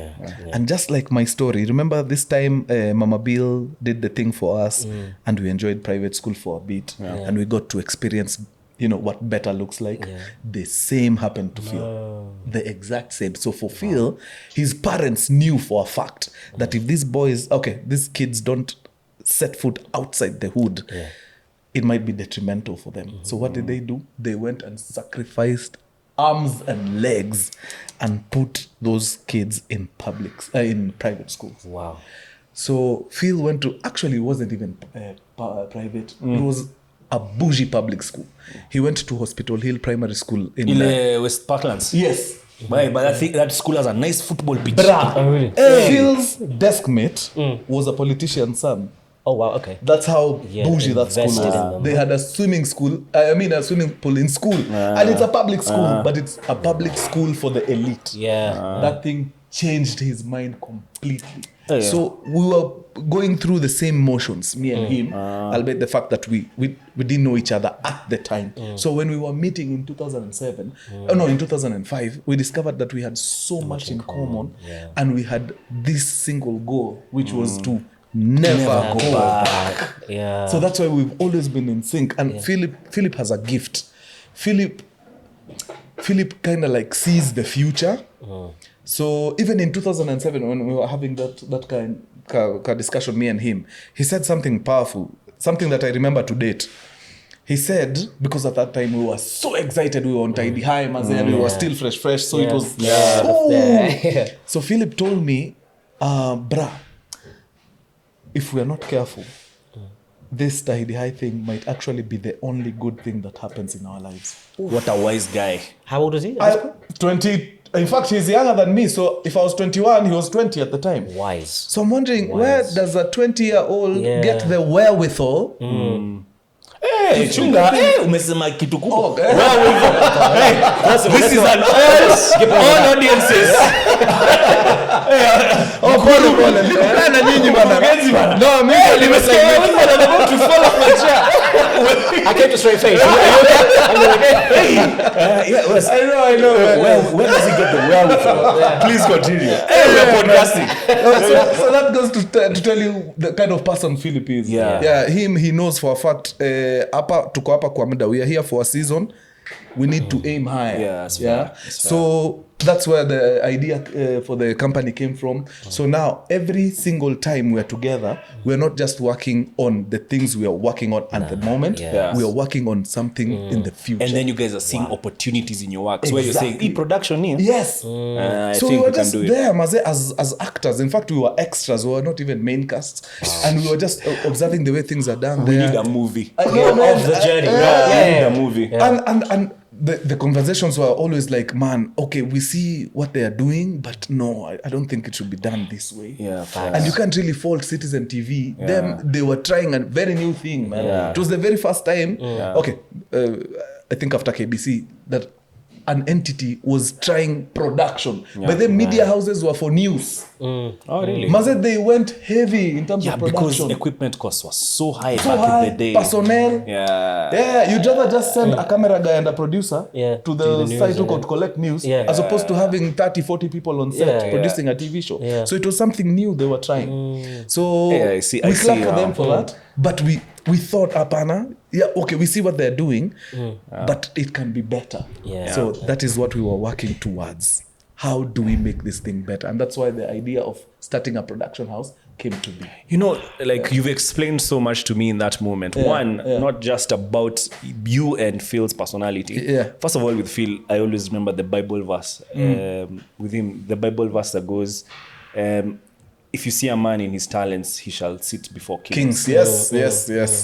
And just like my story, remember this time Mama Bill did the thing for us and we enjoyed private school for a bit and we got to experience what better looks like. The same happened to Phil. The exact same. So for Phil, his parents knew for a fact that if these kids don't set foot outside the hood, it might be detrimental for them. So what did they do? They went and sacrificed arms and legs and put those kids in private schools. Wow. So Phil went to, actually it wasn't even private. It was a bougie public school. He went to Hospital Hill Primary School in West Parklands. Yes. But I think that school has a nice football pitch. Really? Phil's desk mate was a politician's son. Oh wow, okay. That's how bougie that school invested in was. them. They had a swimming pool in school. And it's a public school, but it's a public school for the elite. Yeah. That thing changed his mind completely. So we were going through the same motions, me and him, albeit the fact that we didn't know each other at the time. So when we were meeting in 2005, we discovered that we had so much in common and we had this single goal, which was to never go back. Yeah. So that's why we've always been in sync. And Phillip has a gift. Phillip kind of like sees the future. So even in 2007, when we were having that kind of discussion, me and him, he said something powerful, something that I remember to date. He said, because at that time we were so excited, we were on Tahidi High, and we were still fresh, so it was So Phillip told me, brah, if we are not careful, this Tahidi High thing might actually be the only good thing that happens in our lives. What a wise guy. How old is he? 20. In fact, he's younger than me. So if I was 21, he was 20 at the time. Wise. So I'm wondering, where does a 20-year-old get the wherewithal? Hey, chunga, umesema kitu kubwa. Okay. This is an all audiences. Pole. Nikukana nyinyi bana. Mkurugenzi bana. No, mimi nimesema I'm about to fall off my chair. I kept a straight face. Are you okay? I know. Where does he get the wherewithal? Please continue. We're podcasting. So that goes to tell you the kind of person Phillip is. He knows for a fact. Tuko hapa kwa muda. We are here for a season. We need to aim high. That's fair. So that's where the idea for the company came from. So now every single time we're together, we're not just working on the things we are working on at the moment. Yes. We are working on something in the future. And then you guys are seeing opportunities in your work. So where you're saying, e-production here. Yes. I So think we were we can just do it. there maze, as actors. In fact, we were extras. We were not even main casts. And we were just observing the way things are done We there. need a movie. I know, man. Of the journey. We need a movie. And the conversations were always like, man, okay, we see what they are doing, but no, I don't think it should be done this way. Yeah, facts. And you can't really fault Citizen TV. They were trying a very new thing, man. It was the very first time. Okay, I think after KBC, that an entity was trying production. But the media houses were for news. Oh, really? Maze, they went heavy in terms of Because production. equipment costs were so high So back high, in the day. personnel. Yeah. You'd rather just send a camera guy and a producer Yeah, to to the the news, site who yeah. could collect news, Yeah. as opposed to having 30, 40 people on set Yeah. producing a TV show. Yeah. So it was something new they were trying. So Yeah, I see we clap for now. them for that. But we thought, Apana, okay, we see what they're doing, but it can be better. Yeah. So that is what we were working towards. How do we make this thing better? And that's why the idea of starting a production house came to be. You know, like you've explained so much to me in that moment. One, not just about you and Phil's personality. Yeah. First of all, with Phil, I always remember the Bible verse. With him, the Bible verse that goes, if you see a man in his talents, he shall sit before kings. Yes.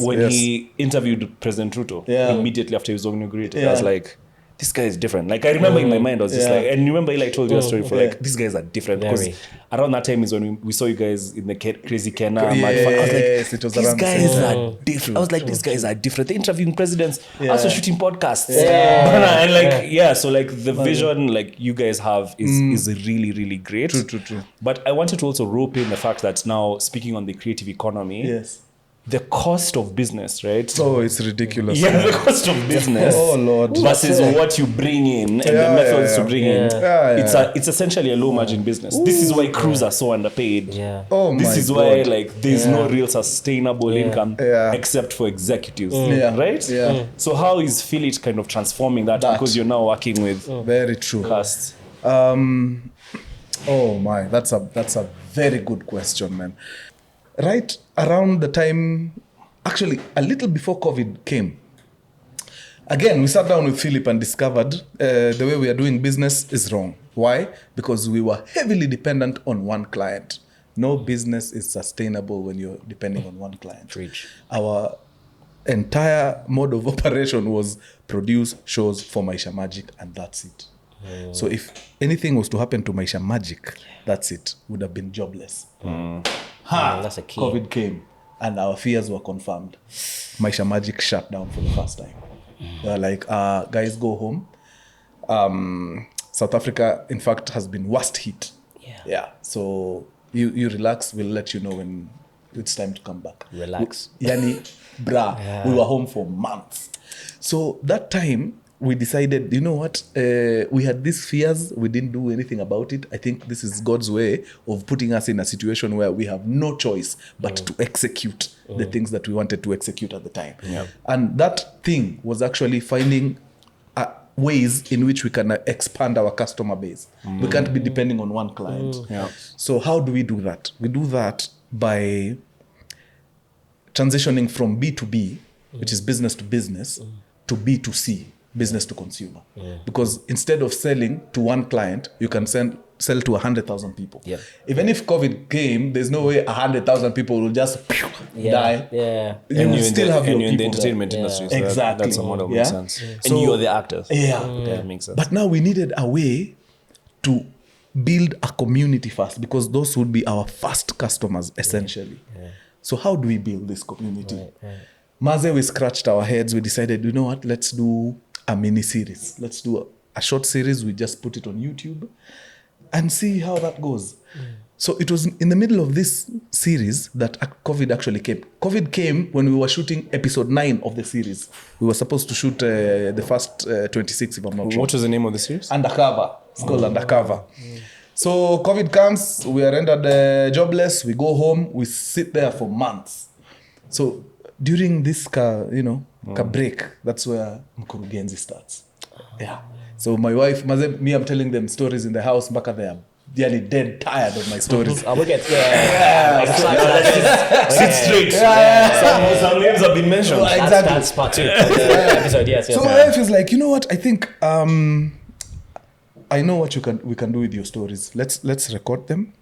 When he interviewed President Ruto, immediately after he was inaugurated, I was like, this guy is different. Like I remember in my mind, I was just like, and you remember I told you a story for like, these guys are different. Very. Because around that time is when we saw you guys in the Crazy Kenna. Yes, I was like, it was these around the guys same are different. I was like, these guys are different. They're interviewing presidents, Yeah. also shooting podcasts. Yeah. And like, so like the vision like you guys have is really, really great. True. But I wanted to also rope in the fact that now speaking on the creative economy, Yes. the cost of business, right? Oh, it's ridiculous. Yeah, the cost of business Oh, Lord. versus what you bring in and the methods to bring in. It's essentially a low margin business. This is why crews are so underpaid. Yeah. Oh, This my is why God. like there's no real sustainable income except for executives, right? Yeah. So how is Philit kind of transforming that, because you're now working with Very true. casts? Oh my, that's a very good question, man. Right around the time, actually a little before COVID came, again we sat down with Phillip and discovered the way we are doing business is wrong. Why? Because we were heavily dependent on one client. No business is sustainable when you're depending on one client. Preach. Our entire mode of operation was produce shows for Maisha Magic, and that's it. So if anything was to happen to Maisha Magic, that's it. Would have been jobless. That's a key. COVID came and our fears were confirmed. Maisha Magic shut down for the first time. They were like, guys, go home. South Africa, in fact, has been worst hit. Yeah. So you relax. We'll let you know when it's time to come back. Relax. Yani, we were home for months. So that time, we decided, you know what, we had these fears, we didn't do anything about it. I think this is God's way of putting us in a situation where we have no choice but to execute the things that we wanted to execute at the time. And that thing was actually finding ways in which we can expand our customer base. We can't be depending on one client. So how do we do that? We do that by transitioning from B2B, which is business to business, to B2C, business to consumer. Because instead of selling to one client, you can sell to 100,000 people. Even if COVID came, there's no way 100,000 people will just die. You will still have your and you're in the people entertainment there. industry. So Exactly. that's a model that makes sense. And So- you're the actors. That makes sense. But now we needed a way to build a community first, because those would be our first customers, essentially. So how do we build this community? Maze, we scratched our heads. We decided, you know what, let's do a mini series. Let's do a short series. We just put it on YouTube and see how that goes. So it was in the middle of this series that COVID actually came. COVID came when we were shooting episode 9 of the series. We were supposed to shoot the first 26, if I'm not wrong. What was the name of the series? Undercover. It's called Undercover. So COVID comes, we are rendered jobless, we go home, we sit there for months. So during this break, that's where Mkurugenzi starts. Yeah. So my wife, me, I'm telling them stories in the house, back they are nearly dead tired of my stories. We'll get Sit straight. Some names have been mentioned. Exactly. That's part 2 of the episode. Yes. So my wife is like, you know what? I think I know what we can do with your stories. Let's record them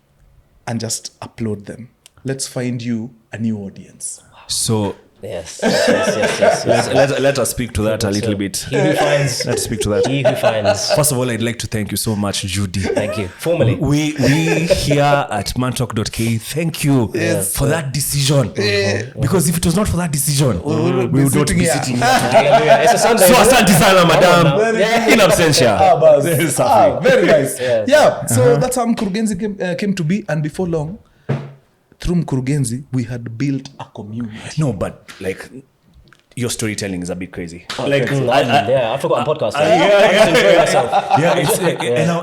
and just upload them. Let's find you a new audience. So Yes. let us speak to that a little bit. He who finds. Let's speak to that. He who finds. First of all, I'd like to thank you so much, Judy. Thank you. Formally. We here at Mantalk.ke, thank you for that decision. Because if it was not for that decision, we would not be sitting here. Hallelujah. It's a Sunday. So asante sana, madam. In absentia. Very nice. Yes. Yeah. So that's how Mkurugenzi came to be, and before long, through Mkurugenzi, we had built a community. No, but like your storytelling is a bit crazy. I forgot on podcast.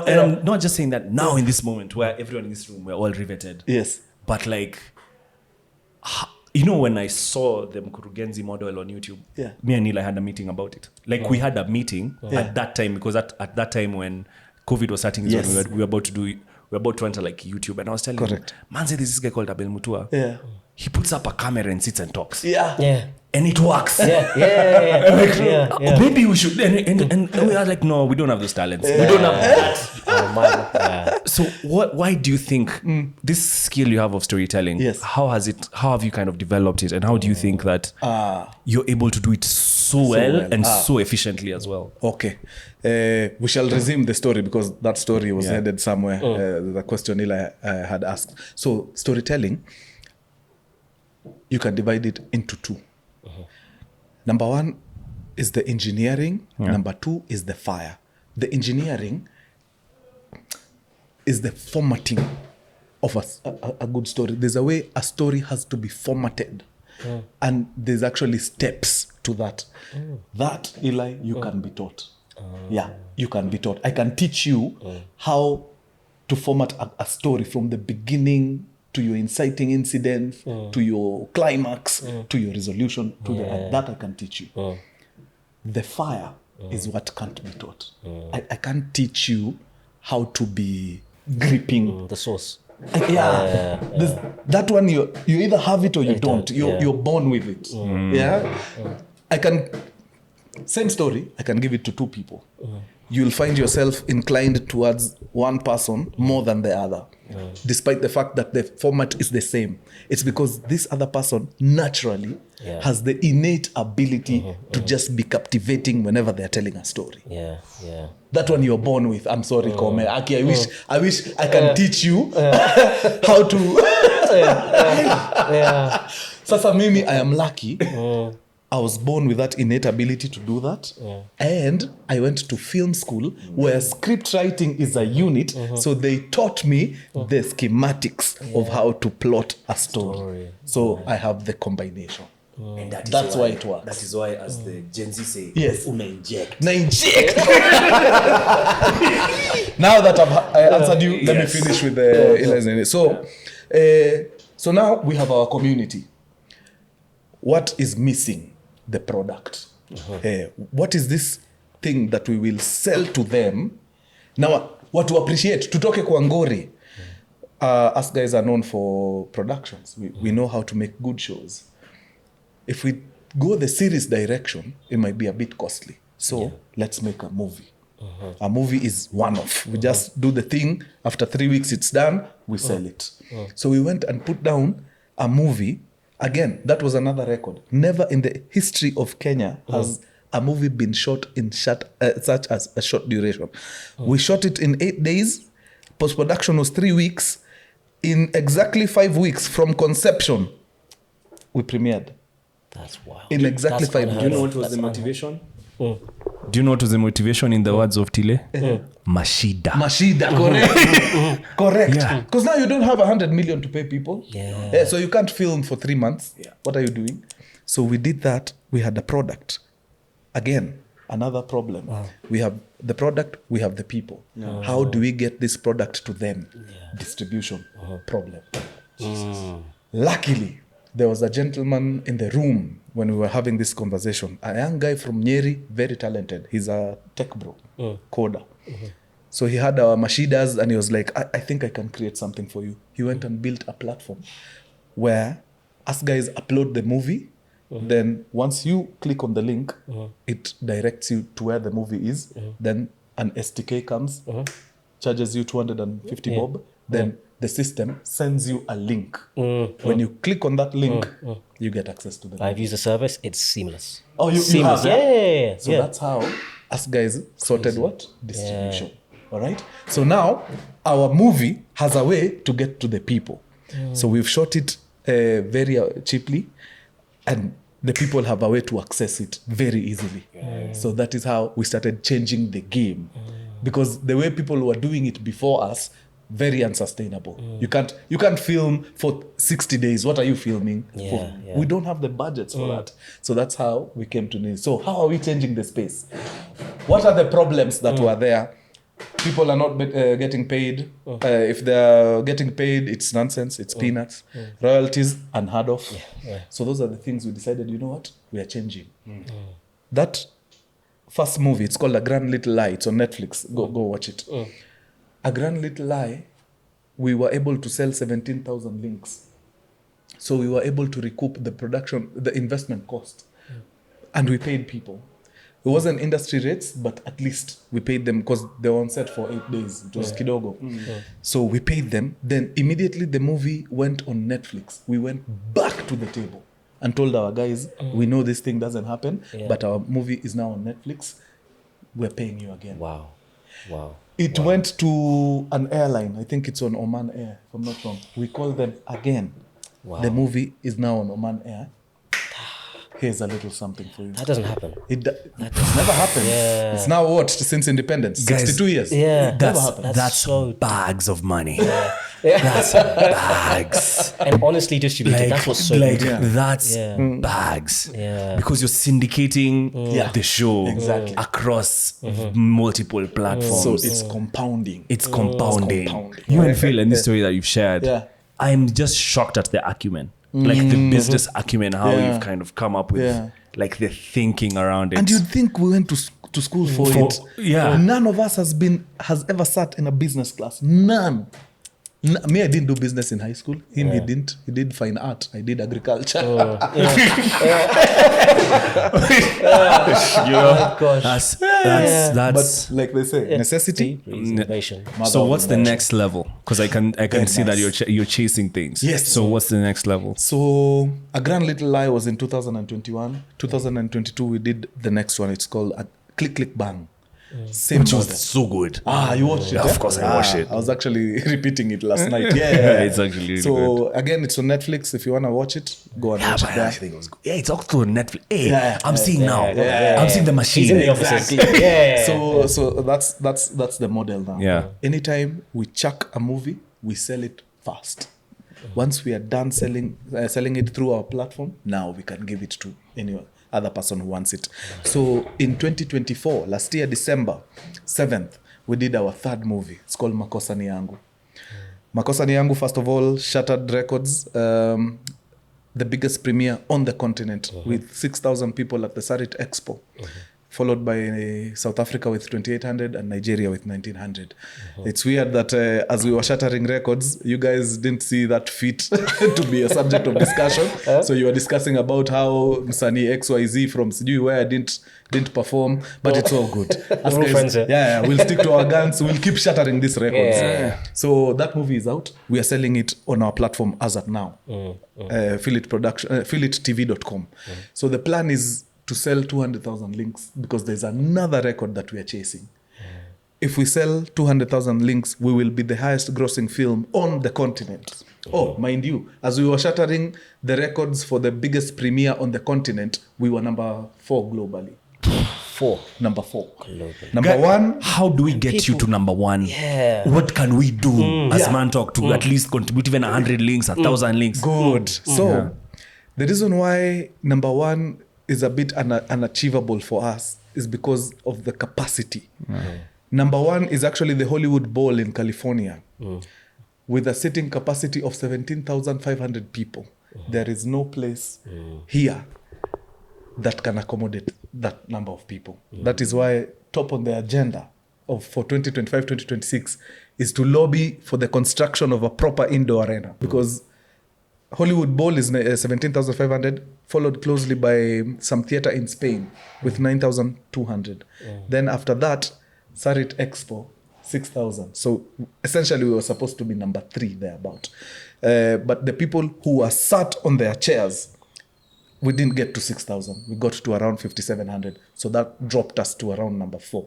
And I'm not just saying that now in this moment where everyone in this room, we're all riveted. Yes. But like, when I saw the Mkurugenzi model on YouTube, me and Neil had a meeting about it. Like we had a meeting at that time, because at that time when COVID was starting, we were about to enter like YouTube, and I was telling him, man, there's this guy called Abel Mutua. Yeah. He puts up a camera and sits and talks. Yeah. And it works. Maybe we should. And we are like, no, we don't have those talents. We don't have that. Oh, man. Yeah. So why do you think this skill you have of storytelling, how have you kind of developed it? And how do you think that you're able to do it so well and so efficiently as well? Okay. We shall resume the story, because that story was headed somewhere. The question Eli had asked. So storytelling, you can divide it into 2. Number 1 is the engineering. Number 2 is the fire. The engineering is the formatting of a good story. There's a way a story has to be formatted. And there's actually steps to that. That, Eli, you can be taught. Yeah, you can be taught. I can teach you how to format a story from the beginning to your inciting incident, to your climax, to your resolution, that I can teach you. The fire is what can't be taught. I can't teach you how to be gripping. The source. That one, you either have it or you don't. You're born with it. I can, same story, I can give it to 2 people. You'll find yourself inclined towards one person more than the other, despite the fact that the format is the same. It's because this other person naturally has the innate ability to just be captivating whenever they're telling a story. That one you're born with. I'm sorry, Kome. Aki, I wish I can teach you how to. Sasa mimi, I am lucky. I was born with that innate ability to do that. And I went to film school where script writing is a unit. So they taught me the schematics of how to plot a story. So I have the combination. And that's why it works. That is why, as the Gen Z say, inject. Now that I've answered you, let me finish with the So now we have our community. What is missing? The product. What is this thing that we will sell to them? Now, what to appreciate? Tutoke kwa ngori. Us guys are known for productions. We know how to make good shows. If we go the series direction, it might be a bit costly. So let's make a movie. A movie is one-off. We just do the thing. After 3 weeks, it's done. We sell it. So we went and put down a movie. Again, that was another record. Never in the history of Kenya has a movie been shot in such as a short duration. We shot it in 8 days. Post-production was 3 weeks. In exactly 5 weeks from conception, we premiered. That's wild. In exactly 5 unheard weeks. You know what was the motivation? Do you know what was the motivation in the words of Tile? Mashida. Mashida, correct. Correct. Yeah. Because now you don't have 100 million to pay people. Yeah. So you can't film for 3 months. Yeah. What are you doing? So we did that. We had a product. Again, another problem. We have the product, we have the people. How do we get this product to them? Distribution problem. Luckily, there was a gentleman in the room when we were having this conversation. A young guy from Nyeri, very talented. He's a tech bro, coder. So he had our Mashidas and he was like, I think I can create something for you. He went and built a platform where us guys upload the movie. Then once you click on the link, it directs you to where the movie is. Then an SDK comes, charges you 250 bob. Then the system sends you a link. When you click on that link, you get access to the movie. I've used the service. It's seamless. Oh, you Seamless. have, Yeah. So that's how us guys sorted what? Distribution. All right? So now our movie has a way to get to the people. So we've shot it very cheaply, and the people have a way to access it very easily. So that is how we started changing the game. Because the way people were doing it before us, very unsustainable. You can't film for 60 days. What are you filming for? We don't have the budgets for that. So that's how we came to this. So how are we changing the space? What are the problems that were there? People are not getting paid. If they're getting paid, it's nonsense. It's peanuts. Royalties, unheard of. So those are the things we decided, you know what? We are changing. That first movie, it's called A Grand Little Lie. It's on Netflix. Go watch it. A Grand Little Lie, we were able to sell 17,000 links. So we were able to recoup the investment cost. And we paid people. It wasn't industry rates, but at least we paid them because they were on set for 8 days. It was kidogo. So we paid them. Then immediately the movie went on Netflix. We went back to the table and told our guys, we know this thing doesn't happen, but our movie is now on Netflix. We're paying you again. Wow. It went to an airline. I think it's on Oman Air, if I'm not wrong. We called them again. The movie is now on Oman Air. Here's a little something for you. That doesn't happen. It's never happened. It's now what? Since independence? Guys, 62 years. Yeah. Never happened. That's so bags of money. That's bags. And honestly distributed. That's what's so good. That's bags. Because you're syndicating the show across multiple platforms. So it's compounding. It's compounding. You and Phil and this story that you've shared, I'm just shocked at the acumen. Like the business acumen, how you've kind of come up with like the thinking around it. And you'd think we went to school for it. Yeah. None of us has ever sat in a business class. None. Me, I didn't do business in high school. Him, he didn't. He did fine art. I did agriculture. That's But like they say, necessity. Innovation. So what's the next level? Because I can see that you're chasing things. Yes. So what's the next level? So A Grand Little Lie was in 2021. 2022 we did the next one. It's called Click Click Bang. Same Which model. was so good. You watched it? Yeah, of course I watched it. I was actually repeating it last night. Yeah. It's actually really so good. Again, it's on Netflix. If you want to watch it, go and watch it there. I think it was good. Yeah, it's all through Netflix. Hey, I'm seeing now. yeah. I'm seeing the machine. He's in the offices. So that's the model now. Yeah. Anytime we chuck a movie, we sell it fast. Once we are done selling it through our platform, now we can give it to any other person who wants it. So in 2024, last year, December 7th, we did our third movie. It's called Makosa Ni Yangu. Makosa Ni Yangu, first of all, shattered records. The biggest premiere on the continent with 6,000 people at the Sarit Expo. Followed by South Africa with 2,800 and Nigeria with 1,900. It's weird that as we were shattering records, you guys didn't see that fit to be a subject of discussion. So you were discussing about how Msani XYZ from Sijui where didn't perform, but it's all good. As guys, we'll stick to our guns. We'll keep shattering these records. So that movie is out. We are selling it on our platform as at now. Philit Productions, philittv.com. So the plan is to sell 200,000 links because there's another record that we are chasing. If we sell 200,000 links, we will be the highest grossing film on the continent. Oh, mind you, as we were shattering the records for the biggest premiere on the continent, we were number 4 globally. 4. Number 4. Globally. Number 1. How do we get you to number 1? Yeah. What can we do as Yeah. Mantalk to at least contribute even 100 links, 1,000 links? Good. So the reason why number 1 is a bit unachievable for us is because of the capacity. Number 1 is actually the Hollywood Bowl in California with a sitting capacity of 17,500 people. There is no place here that can accommodate that number of people. That is why top on the agenda for 2025-2026 is to lobby for the construction of a proper indoor arena, because Hollywood Bowl is 17,500, followed closely by some theater in Spain with 9,200. Then after that, Sarit Expo, 6,000. So essentially we were supposed to be number 3 thereabout. But the people who were sat on their chairs, we didn't get to 6,000. We got to around 5,700. So that dropped us to around number 4.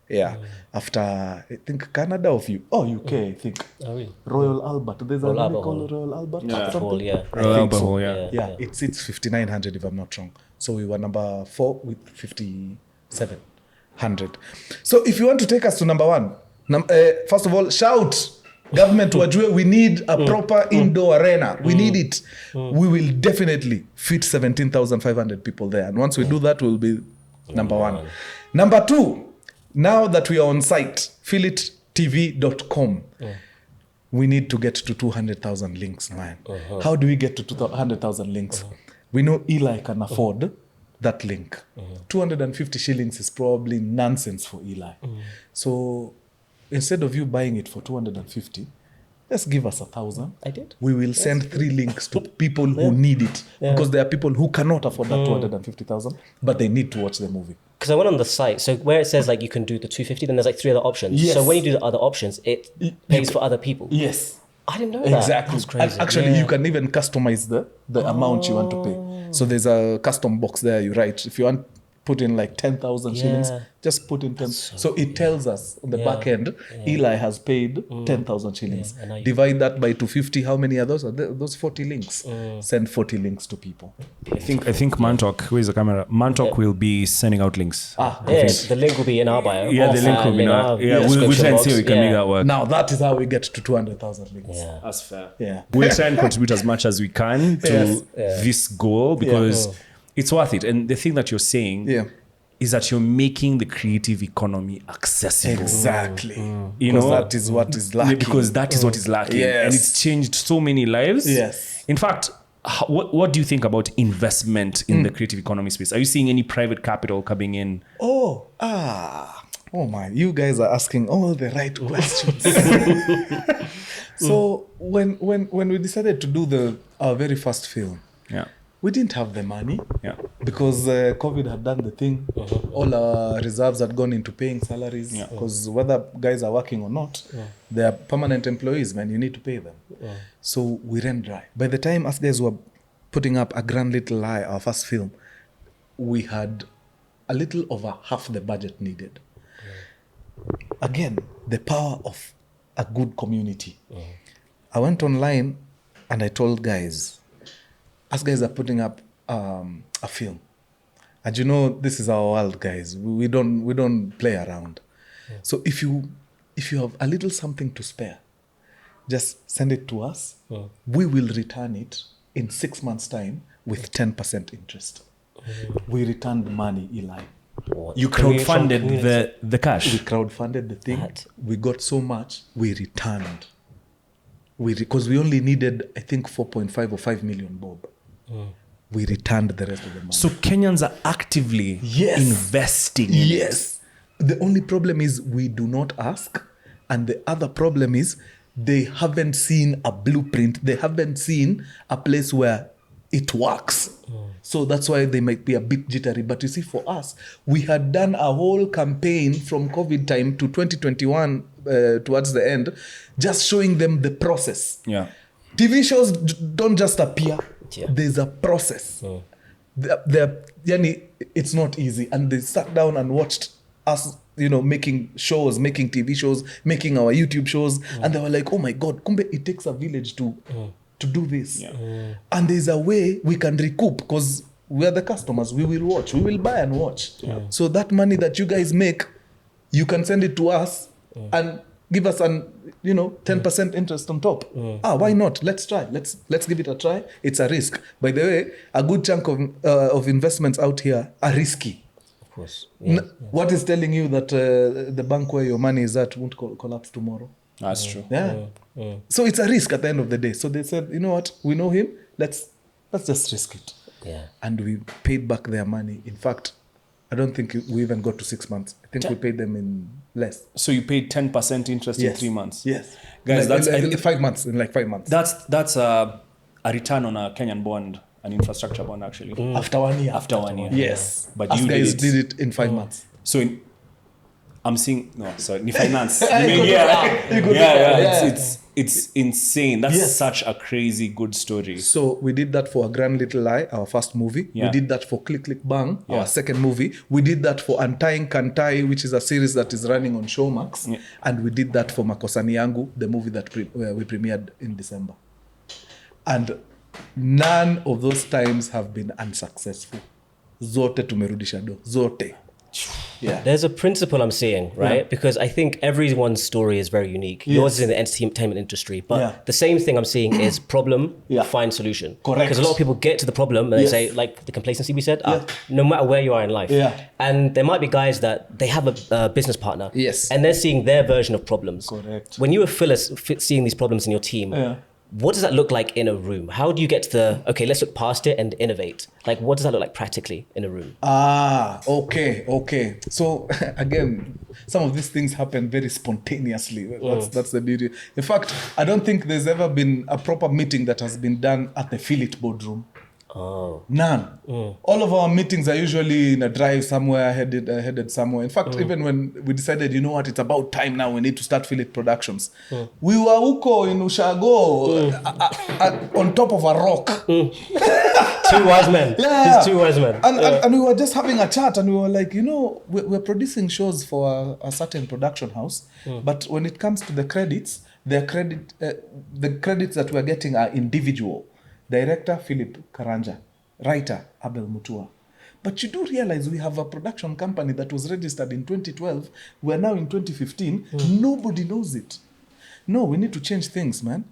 Yeah. After, I think, Canada or UK, I think. Oh, really? Royal Albert. There's Royal a Albert called Hall. Royal Albert. Albert something? Hall, yeah. I think so. Yeah. Yeah, it sits 5,900 if I'm not wrong. So we were number 4 with 5,700. So if you want to take us to number 1, first of all, shout. Government wajue, we need a proper indoor arena. We need it. We will definitely fit 17,500 people there. And once we do that, we'll be number 1. Number 2, now that we are on site, philittv.com, we need to get to 200,000 links, man. How do we get to 200,000 links? We know Eli can afford that link. 250 shillings is probably nonsense for Eli. So instead of you buying it for 250, just give us 1,000. I did. We will send 3 links to people who need it, because there are people who cannot afford that 250,000, but they need to watch the movie. Because I went on the site, so where it says like you can do the 250, then there's like 3 other options. Yes. So when you do the other options, it pays for other people. Yes. I didn't know that. Exactly. That's crazy. And actually, you can even customize the amount you want to pay. So there's a custom box there. You write, if you want put in like 10,000 shillings, just put in 10. So it tells us on the back end, Eli has paid 10,000 shillings. Divide that by 250. How many are those? Are those 40 links? Send 40 links to people. I think Mantalk, where's the camera? Mantalk will be sending out links. The link will be in our bio. Yeah, the link will be in our. Yeah, we'll try and see how we can make that work. Now that is how we get to 200,000 links. Yeah. That's fair. Yeah. We'll try and contribute as much as we can to this goal, because it's worth it. And the thing that you're saying is that you're making the creative economy accessible. Exactly. You know, that is what is lacking. Because that is what is lacking. Yes. And it's changed so many lives. Yes. In fact, what do you think about investment in the creative economy space? Are you seeing any private capital coming in? Oh my, you guys are asking all the right questions. So when we decided to do our very first film, we didn't have the money because COVID had done the thing. All our reserves had gone into paying salaries, because whether guys are working or not, they are permanent employees, man. You need to pay them. So we ran dry. By the time us guys were putting up A Grand Little Lie, our first film, we had a little over half the budget needed. Again, the power of a good community. I went online and I told guys, us guys are putting up a film, and you know this is our world, guys. We don't play around. So if you have a little something to spare, just send it to us. We will return it in 6 months' time with 10% interest. We returned money, Eli. You crowdfunded the cash. We crowdfunded the thing. We got so much, we returned. Because we only needed, I think, 4.5 or 5 million bob. We returned the rest of the money. So Kenyans are actively investing in it. The only problem is we do not ask. And the other problem is they haven't seen a blueprint. They haven't seen a place where it works. So that's why they might be a bit jittery. But you see, for us, we had done a whole campaign from COVID time to 2021 towards the end, just showing them the process. TV shows don't just appear. There's a process. It's not easy. And they sat down and watched us, making shows, making TV shows, making our YouTube shows. And they were like, oh my God, kumbe, it takes a village to do this. And there's a way we can recoup, because we are the customers. We will watch. We will buy and watch. So that money that you guys make, you can send it to us and give us an 10% interest on top. Why not? Let's try. Let's give it a try. It's a risk. By the way, a good chunk of investments out here are risky. Of course. What is telling you that the bank where your money is at won't collapse tomorrow? That's true. Yeah. So it's a risk at the end of the day. So they said, you know what? We know him. Let's just risk it. Yeah. And we paid back their money. In fact, I don't think we even got to 6 months. I think we paid them in less. So you paid 10% interest in 3 months. Yes. Guys, like, that's in 5 months. In like 5 months. That's a return on a Kenyan bond, an infrastructure bond actually. After 1 year. After 1 year. Yes. But Us you guys did it in 5 months. So I'm seeing ni finance. It's insane. That's such a crazy good story. So we did that for A Grand Little Lie, our first movie. Yeah. We did that for Click Click Bang, our second movie. We did that for Untying Kantai, which is a series that is running on Showmax. Yeah. And we did that for Makosani Yangu, the movie that we premiered in December. And none of those times have been unsuccessful. Zote tumerudisha do. Zote. Yeah. There's a principle I'm seeing, right? Yeah. Because I think everyone's story is very unique. Yes. Yours is in the entertainment industry, but the same thing I'm seeing is problem, find solution. Correct. Because a lot of people get to the problem and they say, like the complacency we said, no matter where you are in life. Yeah. And there might be guys that they have a business partner. Yes. And they're seeing their version of problems. Correct. When you were Phyllis seeing these problems in your team, what does that look like in a room? How do you get to okay, let's look past it and innovate? Like, what does that look like practically in a room? Okay. So again, some of these things happen very spontaneously. That's the beauty. In fact, I don't think there's ever been a proper meeting that has been done at the Philit boardroom. None. All of our meetings are usually in a drive somewhere, headed somewhere. In fact, even when we decided, you know what, it's about time now, we need to start Philit Productions. We were uko in Ushago on top of a rock. Two wise men. Yeah. He's two wise men. And we were just having a chat and we were like, we're producing shows for a certain production house. But when it comes to the credits, the credits that we're getting are individual. Director, Philip Karanja. Writer, Abel Mutua. But you do realize we have a production company that was registered in 2012. We're now in 2015. Nobody knows it. No, we need to change things, man.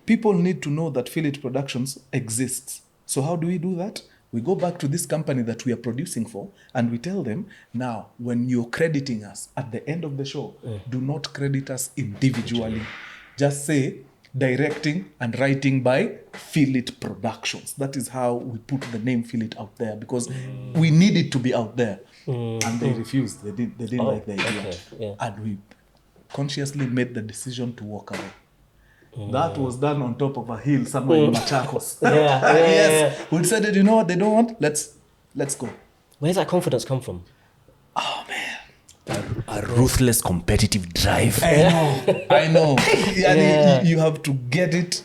People need to know that Philit Productions exists. So how do we do that? We go back to this company that we are producing for and we tell them, now, when you're crediting us at the end of the show, do not credit us individually. Just say, directing and writing by Philit Productions. That is how we put the name Philit out there because we need it to be out there. And they refused. They didn't like the idea. Okay. Yeah. And we consciously made the decision to walk away. That was done on top of a hill somewhere in Machakos. Yes. We decided, you know what they don't want? Let's go. Where's that confidence come from? Oh man. A ruthless competitive drive. I know. You have to get it.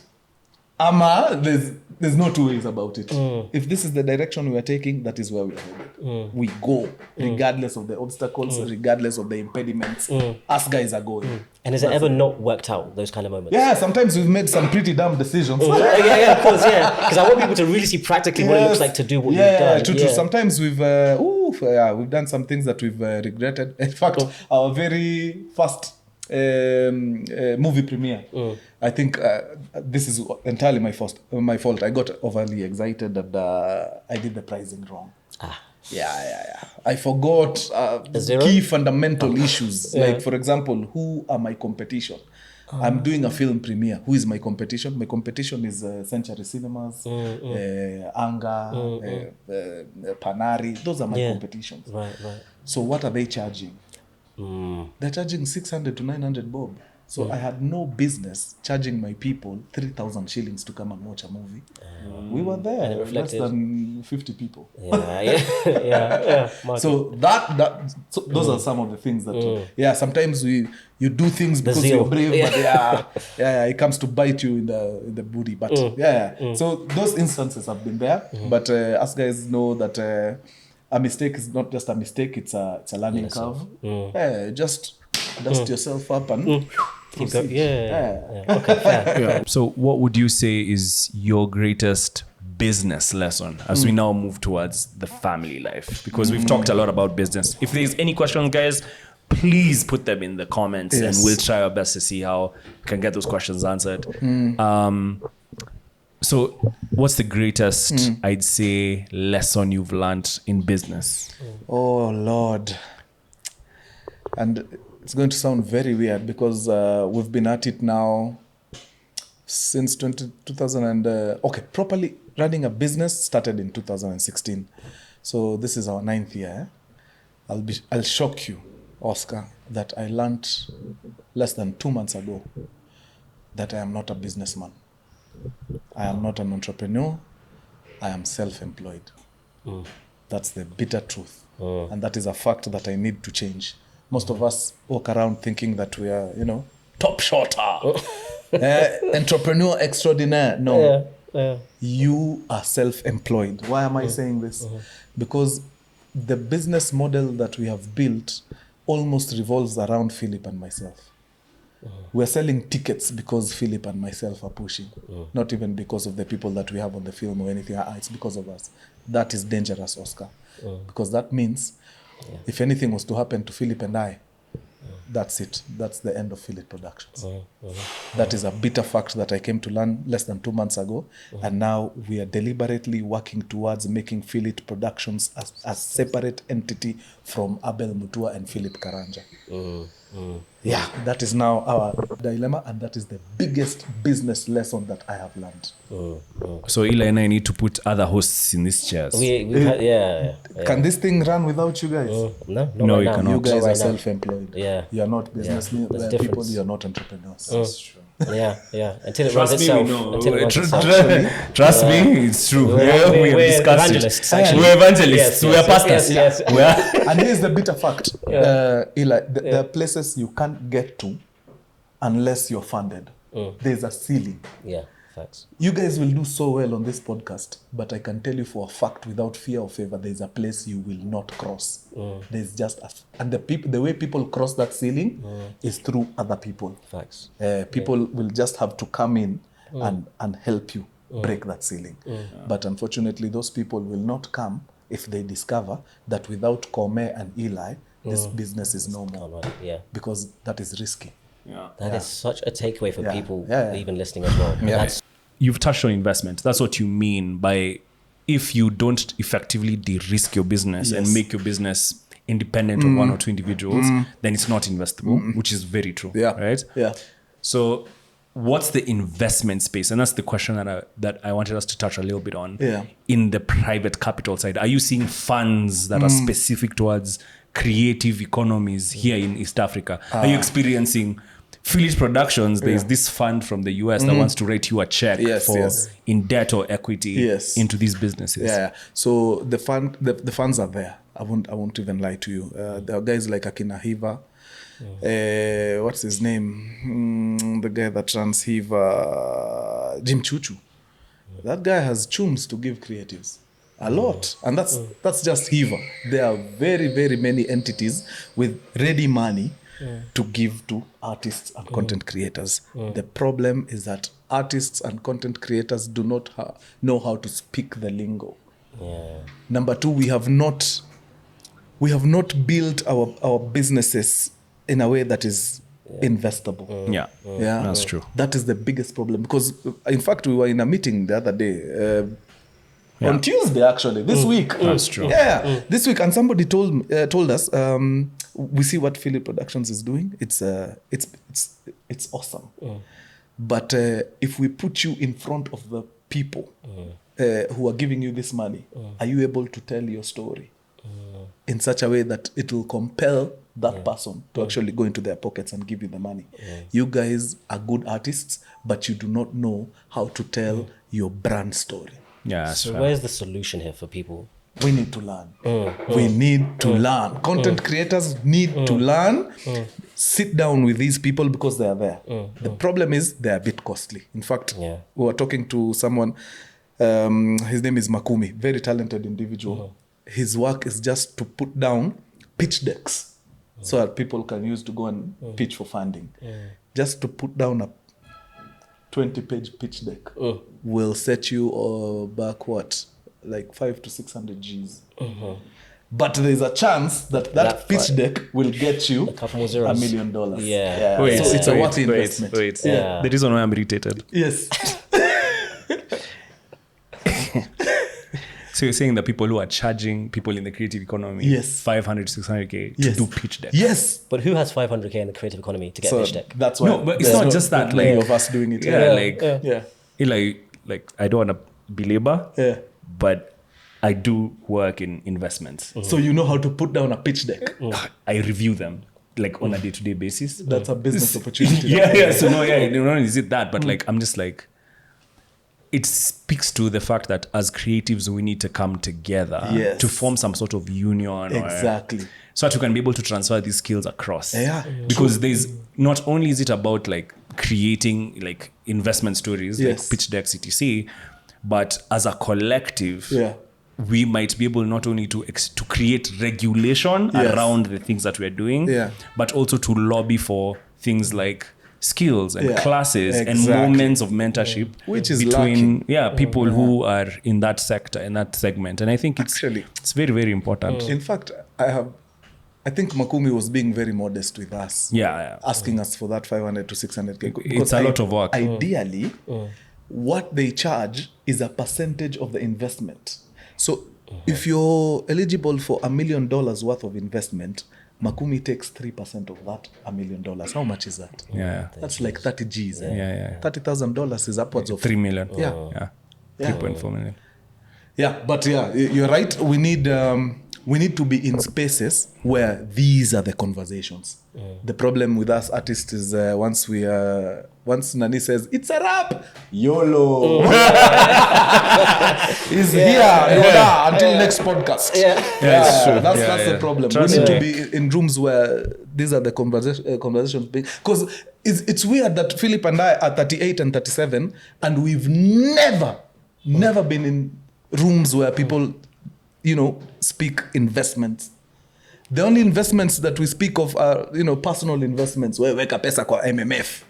Ama, there's no two ways about it. If this is the direction we are taking, that is where we are headed. We go, regardless of the obstacles, regardless of the impediments. Us guys are going. And has it ever not worked out, those kind of moments? Yeah, sometimes we've made some pretty dumb decisions. Of course, Because I want people to really see practically what it looks like to do what you've done. True. Sometimes we've done some things that we've regretted. In fact, our very first movie premiere, I think this is entirely my fault. I got overly excited and I did the pricing wrong. Yeah. I forgot key fundamental issues. Like, for example, who are my competition? I'm doing a film premiere. Who is my competition? My competition is Century Cinemas, Anga, Panari. Those are my competitions. Right. So what are they charging? They're charging 600 to 900 bob. So I had no business charging my people 3,000 shillings to come and watch a movie. We were there, less than 50 people. So those are some of the things that sometimes you do things because you're brave, but it comes to bite you in the booty. But so those instances have been there. But us guys know that a mistake is not just a mistake; it's a learning curve. Just dust yourself up and proceed. Okay, fair. So what would you say is your greatest business lesson as we now move towards the family life? Because we've talked a lot about business. If there's any questions, guys, please put them in the comments and we'll try our best to see how we can get those questions answered. So what's the greatest, I'd say, lesson you've learned in business? Oh, Lord. And it's going to sound very weird because we've been at it now since 2000 properly running a business started in 2016. So this is our 9th year. I'll shock you, Oscar, that I learned less than 2 months ago that I am not a businessman. I am not an entrepreneur. I am self-employed. That's the bitter truth. And that is a fact that I need to change. Most of us walk around thinking that we are, top shotter, entrepreneur extraordinaire. No, you are self-employed. Why am I saying this? Because the business model that we have built almost revolves around Phillip and myself. We're selling tickets because Phillip and myself are pushing, not even because of the people that we have on the film or anything. It's because of us. That is dangerous, Oscar, because that means if anything was to happen to Phillip and I, that's it. That's the end of Philit Productions. That is a bitter fact that I came to learn less than 2 months ago. And now we are deliberately working towards making Philit Productions a separate entity from Abel Mutua and Philip Karanja. Yeah, that is now our dilemma, and that is the biggest business lesson that I have learned. So Eli and I need to put other hosts in these chairs. Can this thing run without you guys? No, you cannot. You guys right are self-employed. Yeah. You are not business people. difference. You are not entrepreneurs. That's true. Until it runs itself. Until it runs itself. Trust me, it's true. We're We've discussed evangelists, it. actually. We're evangelists. We're pastors. Yes. And here's the bitter fact. Eli, there are places you can't get to unless you're funded. There's a ceiling. Yeah, facts. You guys will do so well on this podcast, but I can tell you for a fact, without fear or favor, there's a place you will not cross. There's just and the way people cross that ceiling is through other people. Facts. People will just have to come in and help you break that ceiling. But unfortunately, those people will not come if they discover that without Kome and Eli, this business is no more. Because that is risky. That is such a takeaway for people even listening as well. You've touched on investment. That's what you mean by if you don't effectively de-risk your business and make your business independent of one or two individuals, then it's not investable, which is very true. Right? So what's the investment space? And that's the question that I wanted us to touch a little bit on. In the private capital side, are you seeing funds that are specific towards creative economies here in East Africa? Are you experiencing Philit Productions? There's this fund from the US that wants to write you a check for in debt or equity into these businesses. So the funds are there. I won't even lie to you. There are guys like Akina Hiva. What's his name? The guy that runs Hiva, Jim Chuchu. That guy has chums to give creatives. A lot. And that's just Hiva. There are very, very many entities with ready money to give to artists and content creators. The problem is that artists and content creators do not know how to speak the lingo. Number two, we have not built our businesses in a way that is investable. That's true. That is the biggest problem, because in fact we were in a meeting the other day on Tuesday, actually, this week. That's true. This week, and somebody told us, we see what Philit Productions is doing. It's awesome. But if we put you in front of the people who are giving you this money, are you able to tell your story in such a way that it will compel that person to actually go into their pockets and give you the money? You guys are good artists, but you do not know how to tell your brand story. So where's the solution here for people? We need to learn. We need to learn. Content creators need to learn. Sit down with these people because they are there. The problem is they're a bit costly. In fact, we were talking to someone, his name is Makumi, very talented individual. His work is just to put down pitch decks so that people can use to go and pitch for funding. Just to put down 20-page pitch deck will set you back what, like 500 to 600 G's. But there's a chance that pitch deck will get you a couple more zeros. $1 million. Yeah. Wait, So it's a worthy wait, investment. Wait. Yeah. The reason why I'm irritated. Yes. So you're saying that people who are charging people in the creative economy Yes. 500 to 600K to Yes. do pitch deck. Yes. But who has 500K in the creative economy to get a So pitch deck? that's why. No, but it's there's not just that, many like- of us doing it. Yeah, Yeah. like I don't want to belabor, Yeah. but I do work in investments. So you know how to put down a pitch deck. I review them like on a day-to-day basis. That's a business opportunity. yeah. So not only is it that, but like I'm just like, it speaks to the fact that as creatives we need to come together Yes. to form some sort of union, Exactly. so that we can be able to transfer these skills across. Yeah. Because there's not only is it about like creating like investment stories, Yes. like pitch decks, etc., but as a collective, Yeah. we might be able not only to create regulation Yes. around the things that we're doing, Yeah. but also to lobby for things like skills and Yeah, classes and exactly. moments of mentorship, Which is between people who are in that sector, in that segment. And I think Actually. it's very, very important. In fact, I think Makumi was being very modest with us. Yeah. Asking us for that 500 to 600K. It's a lot of work. Ideally, what they charge is a percentage of the investment. So if you're eligible for $1 million worth of investment, Makumi takes 3% of that $1 million. How much is that? Yeah. That's like 30 G's. Yeah. $30,000 is upwards of 3 million. Yeah. Yeah. Yeah. 3.4 million. Yeah, but yeah, you're right. We need to be in spaces where these are the conversations. The problem with us artists is once Nani says it's a rap, YOLO. Is here, Yoda, until next podcast. Yeah, it's true. That's the problem. Trust We need me. to be in rooms where these are the conversations. Because it's weird that Phillip and I are 38 and 37, and we've never been in rooms where people, speak investments. The only investments that we speak of are, personal investments. Weka pesa kwa MMF.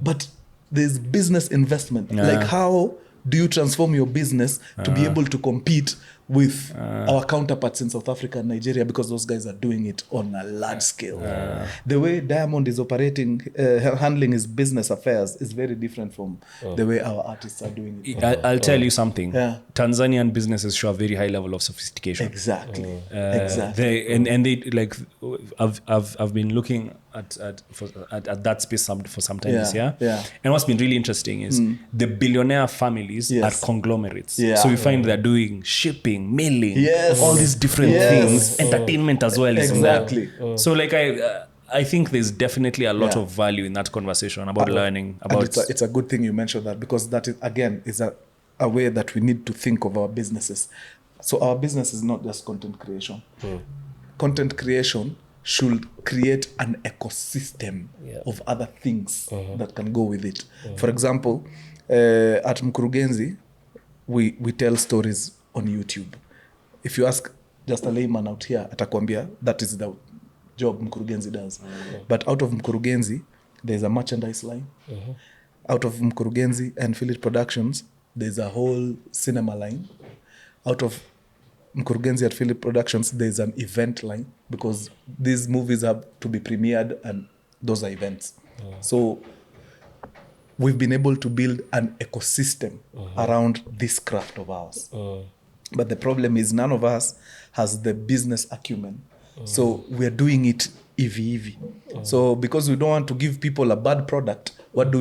But there's business investment. Yeah. Like how do you transform your business to be able to compete with our counterparts in South Africa and Nigeria, because those guys are doing it on a large scale. The way Diamond is operating, handling his business affairs is very different from the way our artists are doing it. I'll tell you something. Yeah. Tanzanian businesses show a very high level of sophistication. Exactly. Exactly. They like I've been looking at that space for some time this year. Yeah. And what's been really interesting is the billionaire families Yes. are conglomerates. Yeah. So we find they're doing shipping, mailing, Yes. all these different Yes. things. Entertainment as well is in there. Exactly. So like I think there's definitely a lot Yeah. of value in that conversation about learning And about it's a good thing you mentioned that, because that is, again, is a way that we need to think of our businesses. So our business is not just content creation. Content creation should create an ecosystem of other things that can go with it. For example, at Mkurugenzi, we tell stories on YouTube. If you ask just a layman out here, atakwambia that is the job Mkurugenzi does. But out of Mkurugenzi, there's a merchandise line. Out of Mkurugenzi and Philit Productions, there's a whole cinema line. Out of Mkurugenzi at Philip Productions, there's an event line, because these movies have to be premiered and those are events. So we've been able to build an ecosystem around this craft of ours. But the problem is none of us has the business acumen. So we're doing it easy. So because we don't want to give people a bad product, what do?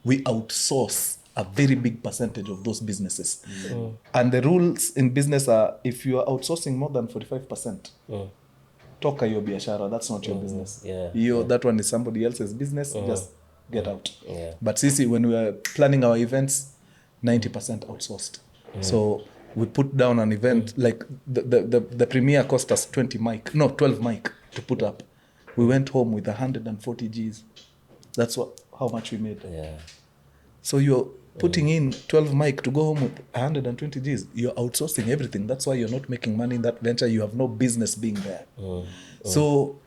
We outsource a very big percentage of those businesses. And the rules in business are, if you are outsourcing more than 45%, toka your biashara, that's not your business. That one is somebody else's business, just get out. But sisi, when we are planning our events, 90% outsourced. So we put down an event, like the premiere cost us 12 mic to put up. We went home with 140 Gs. That's how much we made. So you're putting in 12 mic to go home with 120 Gs. You're outsourcing everything. That's why you're not making money in that venture. You have no business being there. So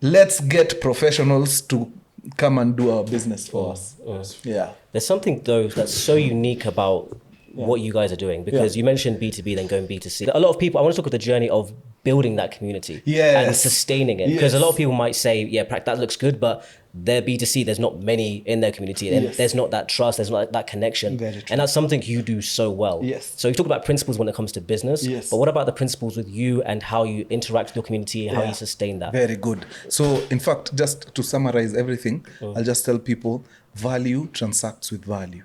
let's get professionals to come and do our business for us. Yeah. There's something though that's so unique about what you guys are doing, because you mentioned B2B, then going B2C. A lot of people, I want to talk about the journey of building that community and sustaining it. Because a lot of people might say, yeah, that looks good, but they're B2C, there's not many in their community, and there's not that trust, there's not that connection. And that's something you do so well. So you talk about principles when it comes to business, but what about the principles with you and how you interact with your community, how you sustain that? Very good. So in fact, just to summarize everything, I'll just tell people, value transacts with value.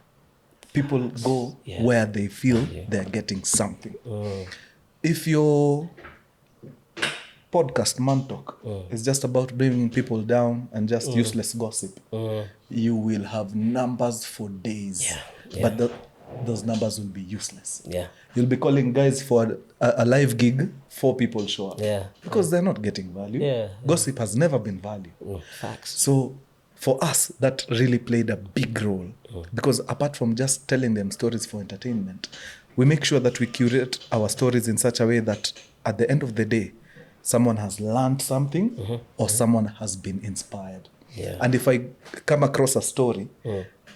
People go where they feel they're getting something. If your podcast, Mantalk, is just about bringing people down and just useless gossip, you will have numbers for days. But those numbers will be useless. You'll be calling guys for a live gig, 4 people show up. Because they're not getting value. Gossip has never been value. Facts. So for us, that really played a big role. Because apart from just telling them stories for entertainment, we make sure that we curate our stories in such a way that at the end of the day, someone has learned something or someone has been inspired. And if I come across a story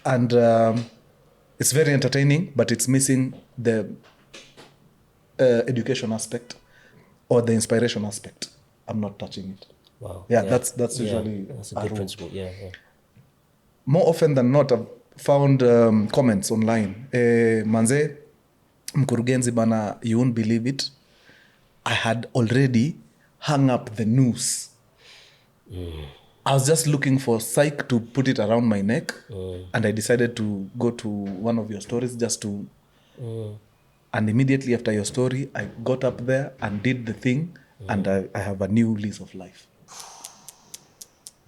and it's very entertaining, but it's missing the education aspect or the inspiration aspect, I'm not touching it. That's usually that's a good principle. More often than not, I've found comments online. Manze, mkurugenzi bana, you won't believe it. I had already hung up the noose. I was just looking for psych to put it around my neck, and I decided to go to one of your stories just to... And immediately after your story, I got up there and did the thing, and I have a new lease of life.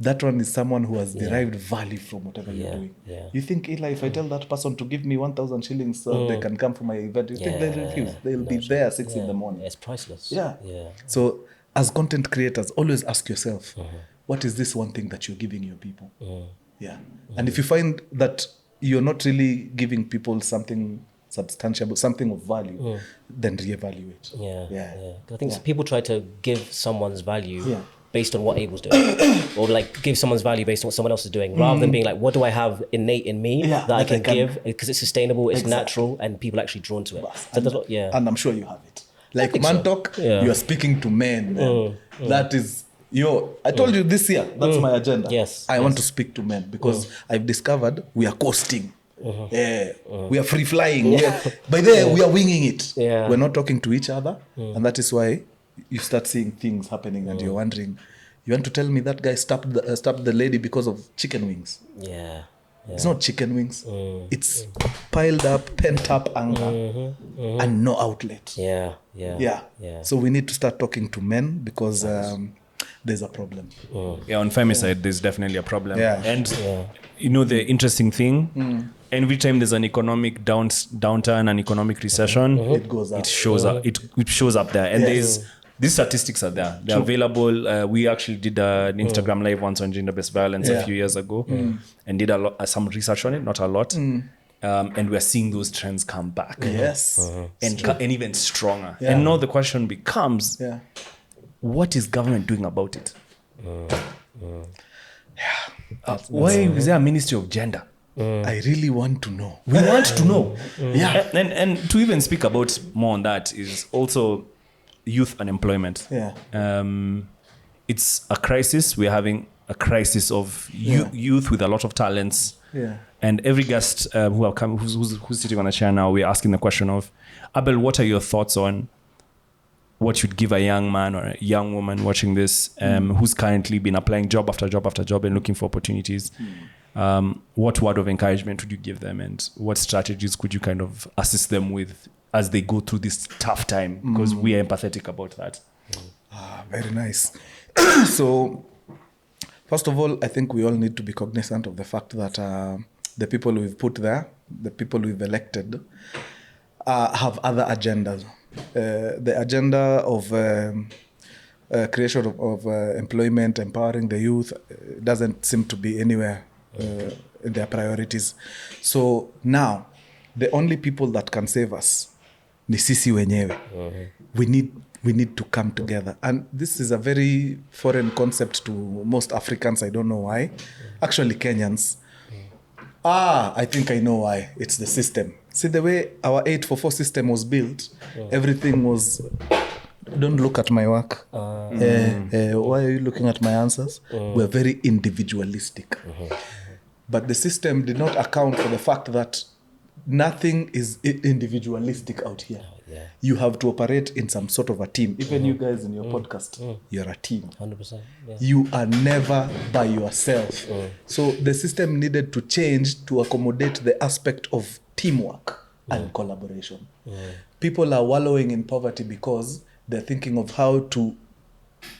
That one is someone who has derived value from whatever you're doing. You think, Eli, if I tell that person to give me 1,000 shillings so they can come for my event, you think they'll refuse? They'll be there at 6 in the morning. It's priceless. So as content creators, always ask yourself, what is this one thing that you're giving your people? And if you find that you're not really giving people something substantial, something of value, then reevaluate. I think people try to give someone's value based on what Abel's doing, or like give someone's value based on what someone else is doing, rather than being like, what do I have innate in me that I can give, because it's sustainable, it's natural, and people are actually drawn to it. And I'm sure you have it. Like Mantalk, you are speaking to men. That is I told you this year, that's my agenda. I want to speak to men, because I've discovered we are coasting. We are free flying. By there, we are winging it. We're not talking to each other, and that is why you start seeing things happening, and you're wondering, you want to tell me that guy stabbed the lady because of chicken wings? It's not chicken wings. It's piled up, pent up anger and no outlet. So we need to start talking to men, because there's a problem. On femicide, there's definitely a problem. And you know the interesting thing, every time there's an economic downturn, an economic recession, it goes up. It shows up. It shows up there, and these statistics are there. They're available. We actually did an Instagram live once on gender-based violence a few years ago, and did some research on it, not a lot. And we're seeing those trends come back. And even stronger. And now the question becomes, what is government doing about it? Why is there a Ministry of Gender? I really want to know. We want to know. And to even speak about more on that is also youth unemployment. It's a crisis. We're having a crisis of youth with a lot of talents. And every guest who have come, who's sitting on a chair now, we're asking the question of, Abel, what are your thoughts on what you'd give a young man or a young woman watching this, who's currently been applying job after job after job and looking for opportunities? What word of encouragement would you give them, and what strategies could you kind of assist them with as they go through this tough time? Because we are empathetic about that. Very nice. So, first of all, I think we all need to be cognizant of the fact that the people we've put there, the people we've elected, have other agendas. The agenda of creation of employment, empowering the youth, doesn't seem to be anywhere in their priorities. So now, the only people that can save us ni sisi wenyewe. We need we need to come together. And this is a very foreign concept to most Africans. I don't know why. Actually, Kenyans. I think I know why. It's the system. See, the way our 844 system was built, everything was... Don't look at my work. Why are you looking at my answers? We're very individualistic. But the system did not account for the fact that nothing is individualistic out here. You have to operate in some sort of a team. Even you guys in your podcast, you're a team. 100%. Yeah. You are never by yourself. So the system needed to change to accommodate the aspect of teamwork and collaboration. People are wallowing in poverty because they're thinking of how to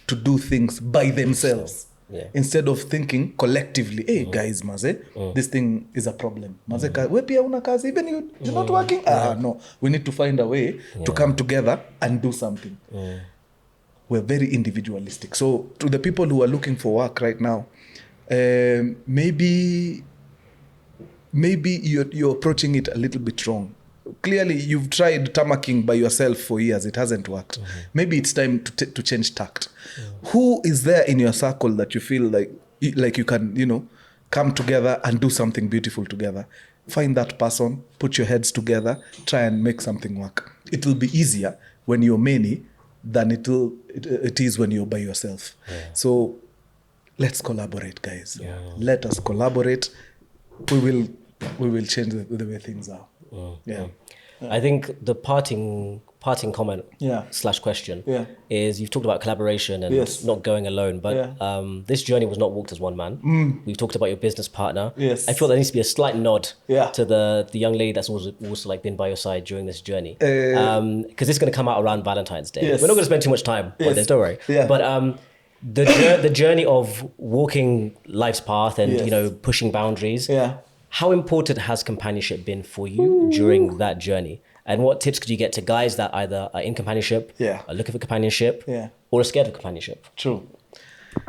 do things by themselves. Instead of thinking collectively, hey guys, maze, this thing is a problem. Maze, we pia una kazi, even you're not working. No, we need to find a way to come together and do something. We're very individualistic. So to the people who are looking for work right now, maybe you're approaching it a little bit wrong. Clearly, you've tried tamaking by yourself for years. It hasn't worked. Maybe it's time to change tact. Who is there in your circle that you feel like you can, come together and do something beautiful together? Find that person, put your heads together, try and make something work. It will be easier when you're many than it is when you're by yourself. So let's collaborate, guys. Let us collaborate. We will change the way things are. I think the parting comment / question is, you've talked about collaboration and not going alone, but this journey was not walked as one man. We've talked about your business partner. I feel there needs to be a slight nod to the young lady that's also like been by your side during this journey, because this is going to come out around Valentine's Day. We're not going to spend too much time on this, don't worry. But the journey of walking life's path and pushing boundaries. How important has companionship been for you during that journey? And what tips could you get to guys that either are in companionship, are looking for companionship, or are scared of companionship? True.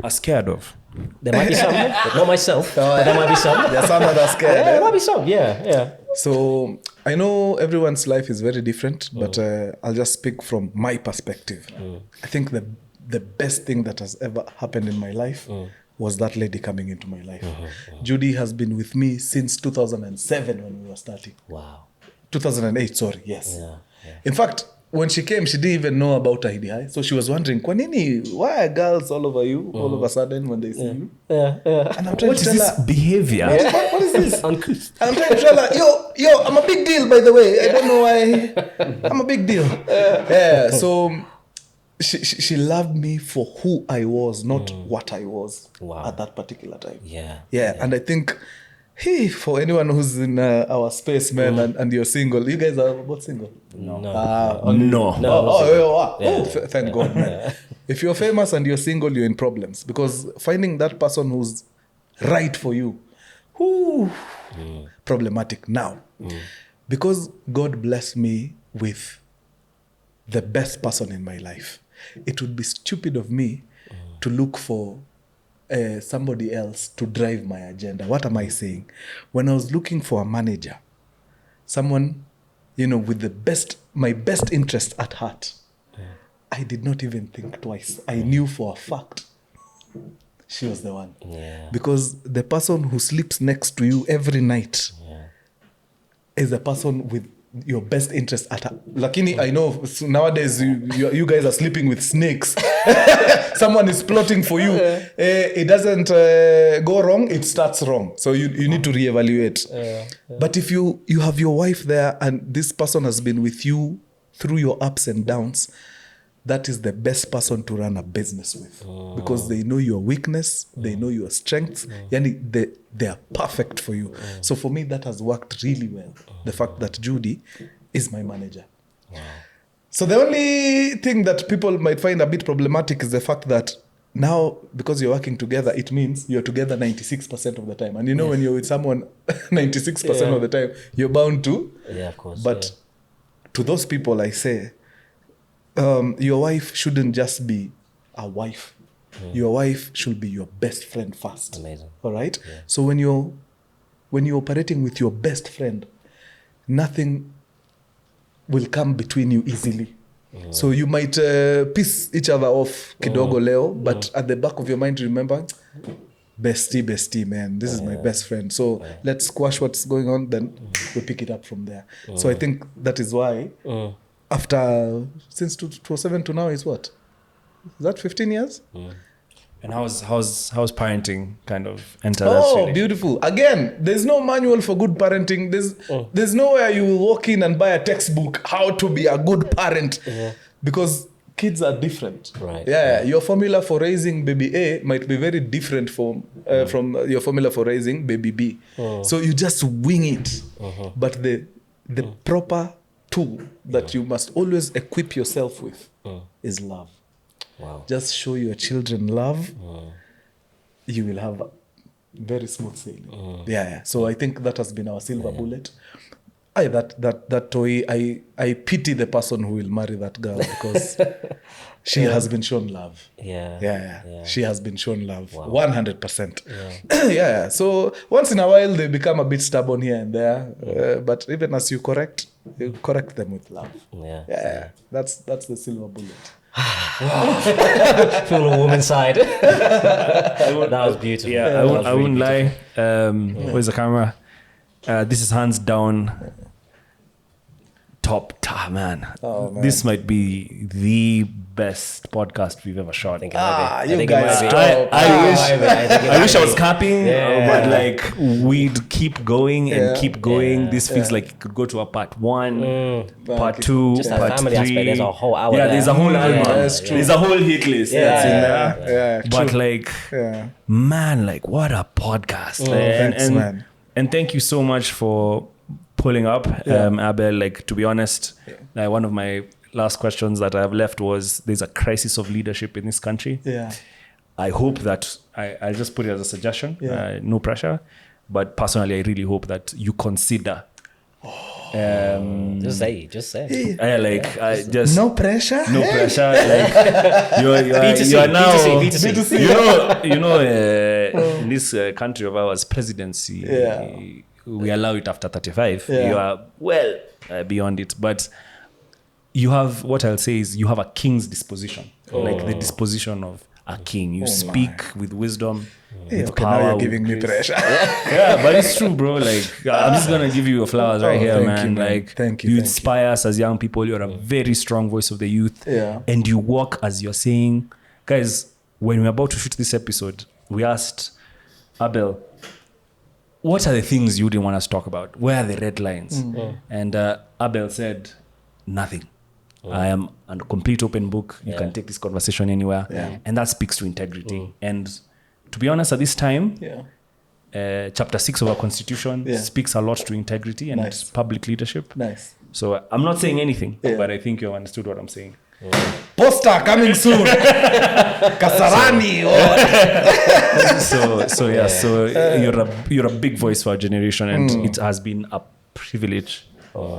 Are scared of? There might be some, but not myself. But there might be some. There's some that are scared. There might be some, yeah. So I know everyone's life is very different, but I'll just speak from my perspective. I think the best thing that has ever happened in my life was that lady coming into my life. Judy has been with me since 2007 when we were starting. Wow. 2008, sorry, yes. In fact, when she came, she didn't even know about Tahidi High. So she was wondering, why are girls all over you all of a sudden when they see you? And I'm trying to tell her, behavior? What is this? Uncouth. And I'm trying to tell her, yo, I'm a big deal, by the way. I don't know why. I'm a big deal. So she loved me for who I was, not what I was at that particular time. And I think, for anyone who's in our space, man, and you're single, you guys are both single? No. Thank God, man. If you're famous and you're single, you're in problems, because finding that person who's right for you, problematic now. Because God blessed me with the best person in my life, it would be stupid of me to look for somebody else to drive my agenda. What am I saying? When I was looking for a manager, someone, with my best interest at heart, I did not even think twice. I knew for a fact she was the one. Because the person who sleeps next to you every night is a person with your best interest at heart. Lakini, I know nowadays you guys are sleeping with snakes. Someone is plotting for you. It doesn't go wrong, it starts wrong. So you need to reevaluate. But if you have your wife there and this person has been with you through your ups and downs, that is the best person to run a business with, because they know your weakness, they know your strengths, and they are perfect for you. So for me, that has worked really well. The fact that Judy is my manager. So the only thing that people might find a bit problematic is the fact that now, because you're working together, it means you're together 96% of the time. And when you're with someone 96% of the time, you're bound to. Yeah, of course. But to those people, I say, your wife shouldn't just be a wife. Your wife should be your best friend first. Amazing. All right? So when you're operating with your best friend, nothing will come between you easily. So you might piss each other off kidogo leo, but at the back of your mind, remember, bestie, man. This is my best friend. So let's squash what's going on, then we pick it up from there. So I think that is why after, since 2007 to now is what? Is that 15 years? And how's parenting kind of enter that Oh, relationship? beautiful. Again, there's no manual for good parenting. There's nowhere you will walk in and buy a textbook how to be a good parent. Because kids are different. Right. Yeah, your formula for raising baby A might be very different from your formula for raising baby B. So you just wing it. But the proper tool that you must always equip yourself with is love. Wow. Just show your children love. You will have a very smooth sailing. Yeah. So I think that has been our silver bullet. That toy, I pity the person who will marry that girl because she has been shown love. Yeah. She has been shown love. Wow. 100%. Yeah. So once in a while they become a bit stubborn here and there, but even as you correct them with love. Yeah. That's the silver bullet. Feel a woman's side. That was beautiful. Yeah, I wouldn't lie. Where's the camera? This is hands down top man. This might be the best podcast we've ever shot. You guys stop. I wish I was capping, but like we'd keep going and keep going. This feels like it could go to a part 1, part 2, Just that part family 3. aspect, there's a whole hour there. There's a whole album. That's true. There's a whole hit list that's in there. But true. like, man, like what a podcast. Thanks, man. And thank you so much for pulling up, Abel. Like, to be honest, one of my last questions that I have left was, there's a crisis of leadership in this country. I hope that, I just put it as a suggestion, no pressure, but personally, I really hope that you consider. Just say. Just no pressure. No pressure. Like you are now. B2C. You know. In this country of ours, presidency, we allow it after 35. You are well beyond it, but you have, what I'll say is, you have a king's disposition, like the disposition of a king. You speak with wisdom. With power, now you're giving me pressure. But it's true, bro. Like, I'm just gonna give you your flowers right here, man. Thank You you. inspire us as young people. You're a very strong voice of the youth, and you walk as you're saying. Guys, when we were about to shoot this episode, we asked Abel, what are the things you didn't want us to talk about? Where are the red lines? And Abel said, nothing. I am a complete open book. You can take this conversation anywhere. And that speaks to integrity. And to be honest, at this time, chapter 6 of our constitution speaks a lot to integrity and public leadership. Nice. So I'm not saying anything, but I think you understood what I'm saying. Poster coming soon. Kasarani. So you're a big voice for our generation, and it has been a privilege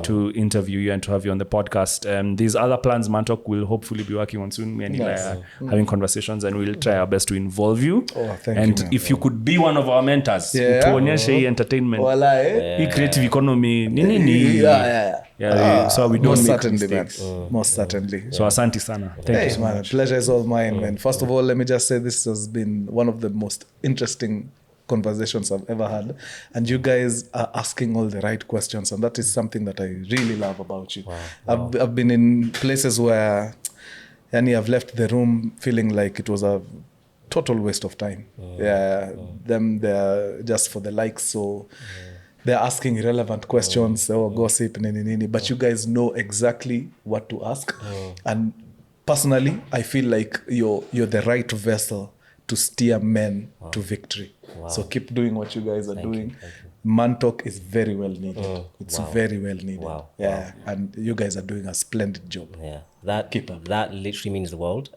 to interview you and to have you on the podcast. These other plans Mantalk will hopefully be working on soon. Me and Eli are having conversations, and we'll try our best to involve you. Thank you, if you could be one of our mentors, tuonyeshe hii entertainment, hii creative economy, nini. So we don't most make certainly, mistakes. man. Most certainly. So asante sana. Thank you so much. Man, pleasure is all mine, man. First of all, let me just say this has been one of the most interesting conversations I've ever had, and you guys are asking all the right questions, and that is something that I really love about you. I've been in places where I've left the room feeling like it was a total waste of time. They're just for the likes, so they're asking irrelevant questions or gossip, but you guys know exactly what to ask. And personally, I feel like you're the right vessel to steer men to victory. So keep doing what you guys are doing. Mantalk is very well needed. It's very well needed. And you guys are doing a splendid job. That literally means the world.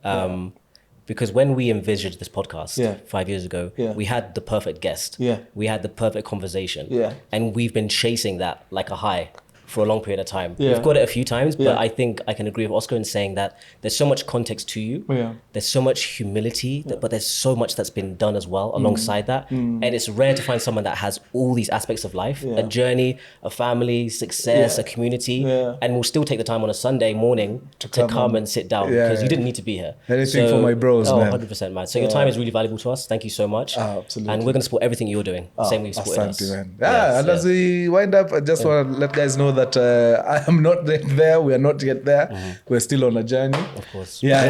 Because when we envisaged this podcast 5 years ago, we had the perfect guest. We had the perfect conversation. And we've been chasing that like a high for a long period of time. Yeah. We've got it a few times, but Yeah. I think I can agree with Oscar in saying that there's so much context to you. Yeah. There's so much humility, but there's so much that's been done as well alongside that. And it's rare to find someone that has all these aspects of life, a journey, a family, success, a community, and will still take the time on a Sunday morning to come and sit down because you didn't need to be here. Anything for my bros, man. 100%, man. So your time is really valuable to us. Thank you so much. Absolutely. And we're going to support everything you're doing. Same way you supported us. Asante, man. And as we wind up, I just want to let guys know that I am not yet there. We are not yet there. We're still on a journey. Of course. Yeah.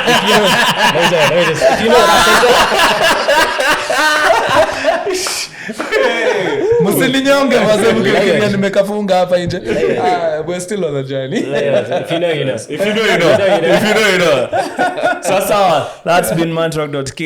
If you know what I say, Msininyonge wazee mkifikiria nimekafunga hapa nje. We're still on the journey. if you know, you know. If you know, you know. If you know, you know. So, that's been Mantalk.ke.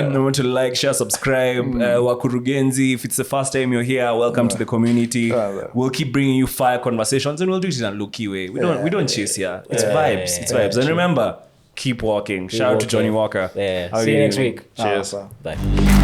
Remember to like, share, subscribe. Wakurugenzi, if it's the first time you're here, welcome to the community. We'll keep bringing you fire conversations and we'll do it in a low-key way. We don't chase here. It's vibes. It's vibes. And remember, keep walking. Shout out to Johnny Walker. See you next week. Cheers. Bye.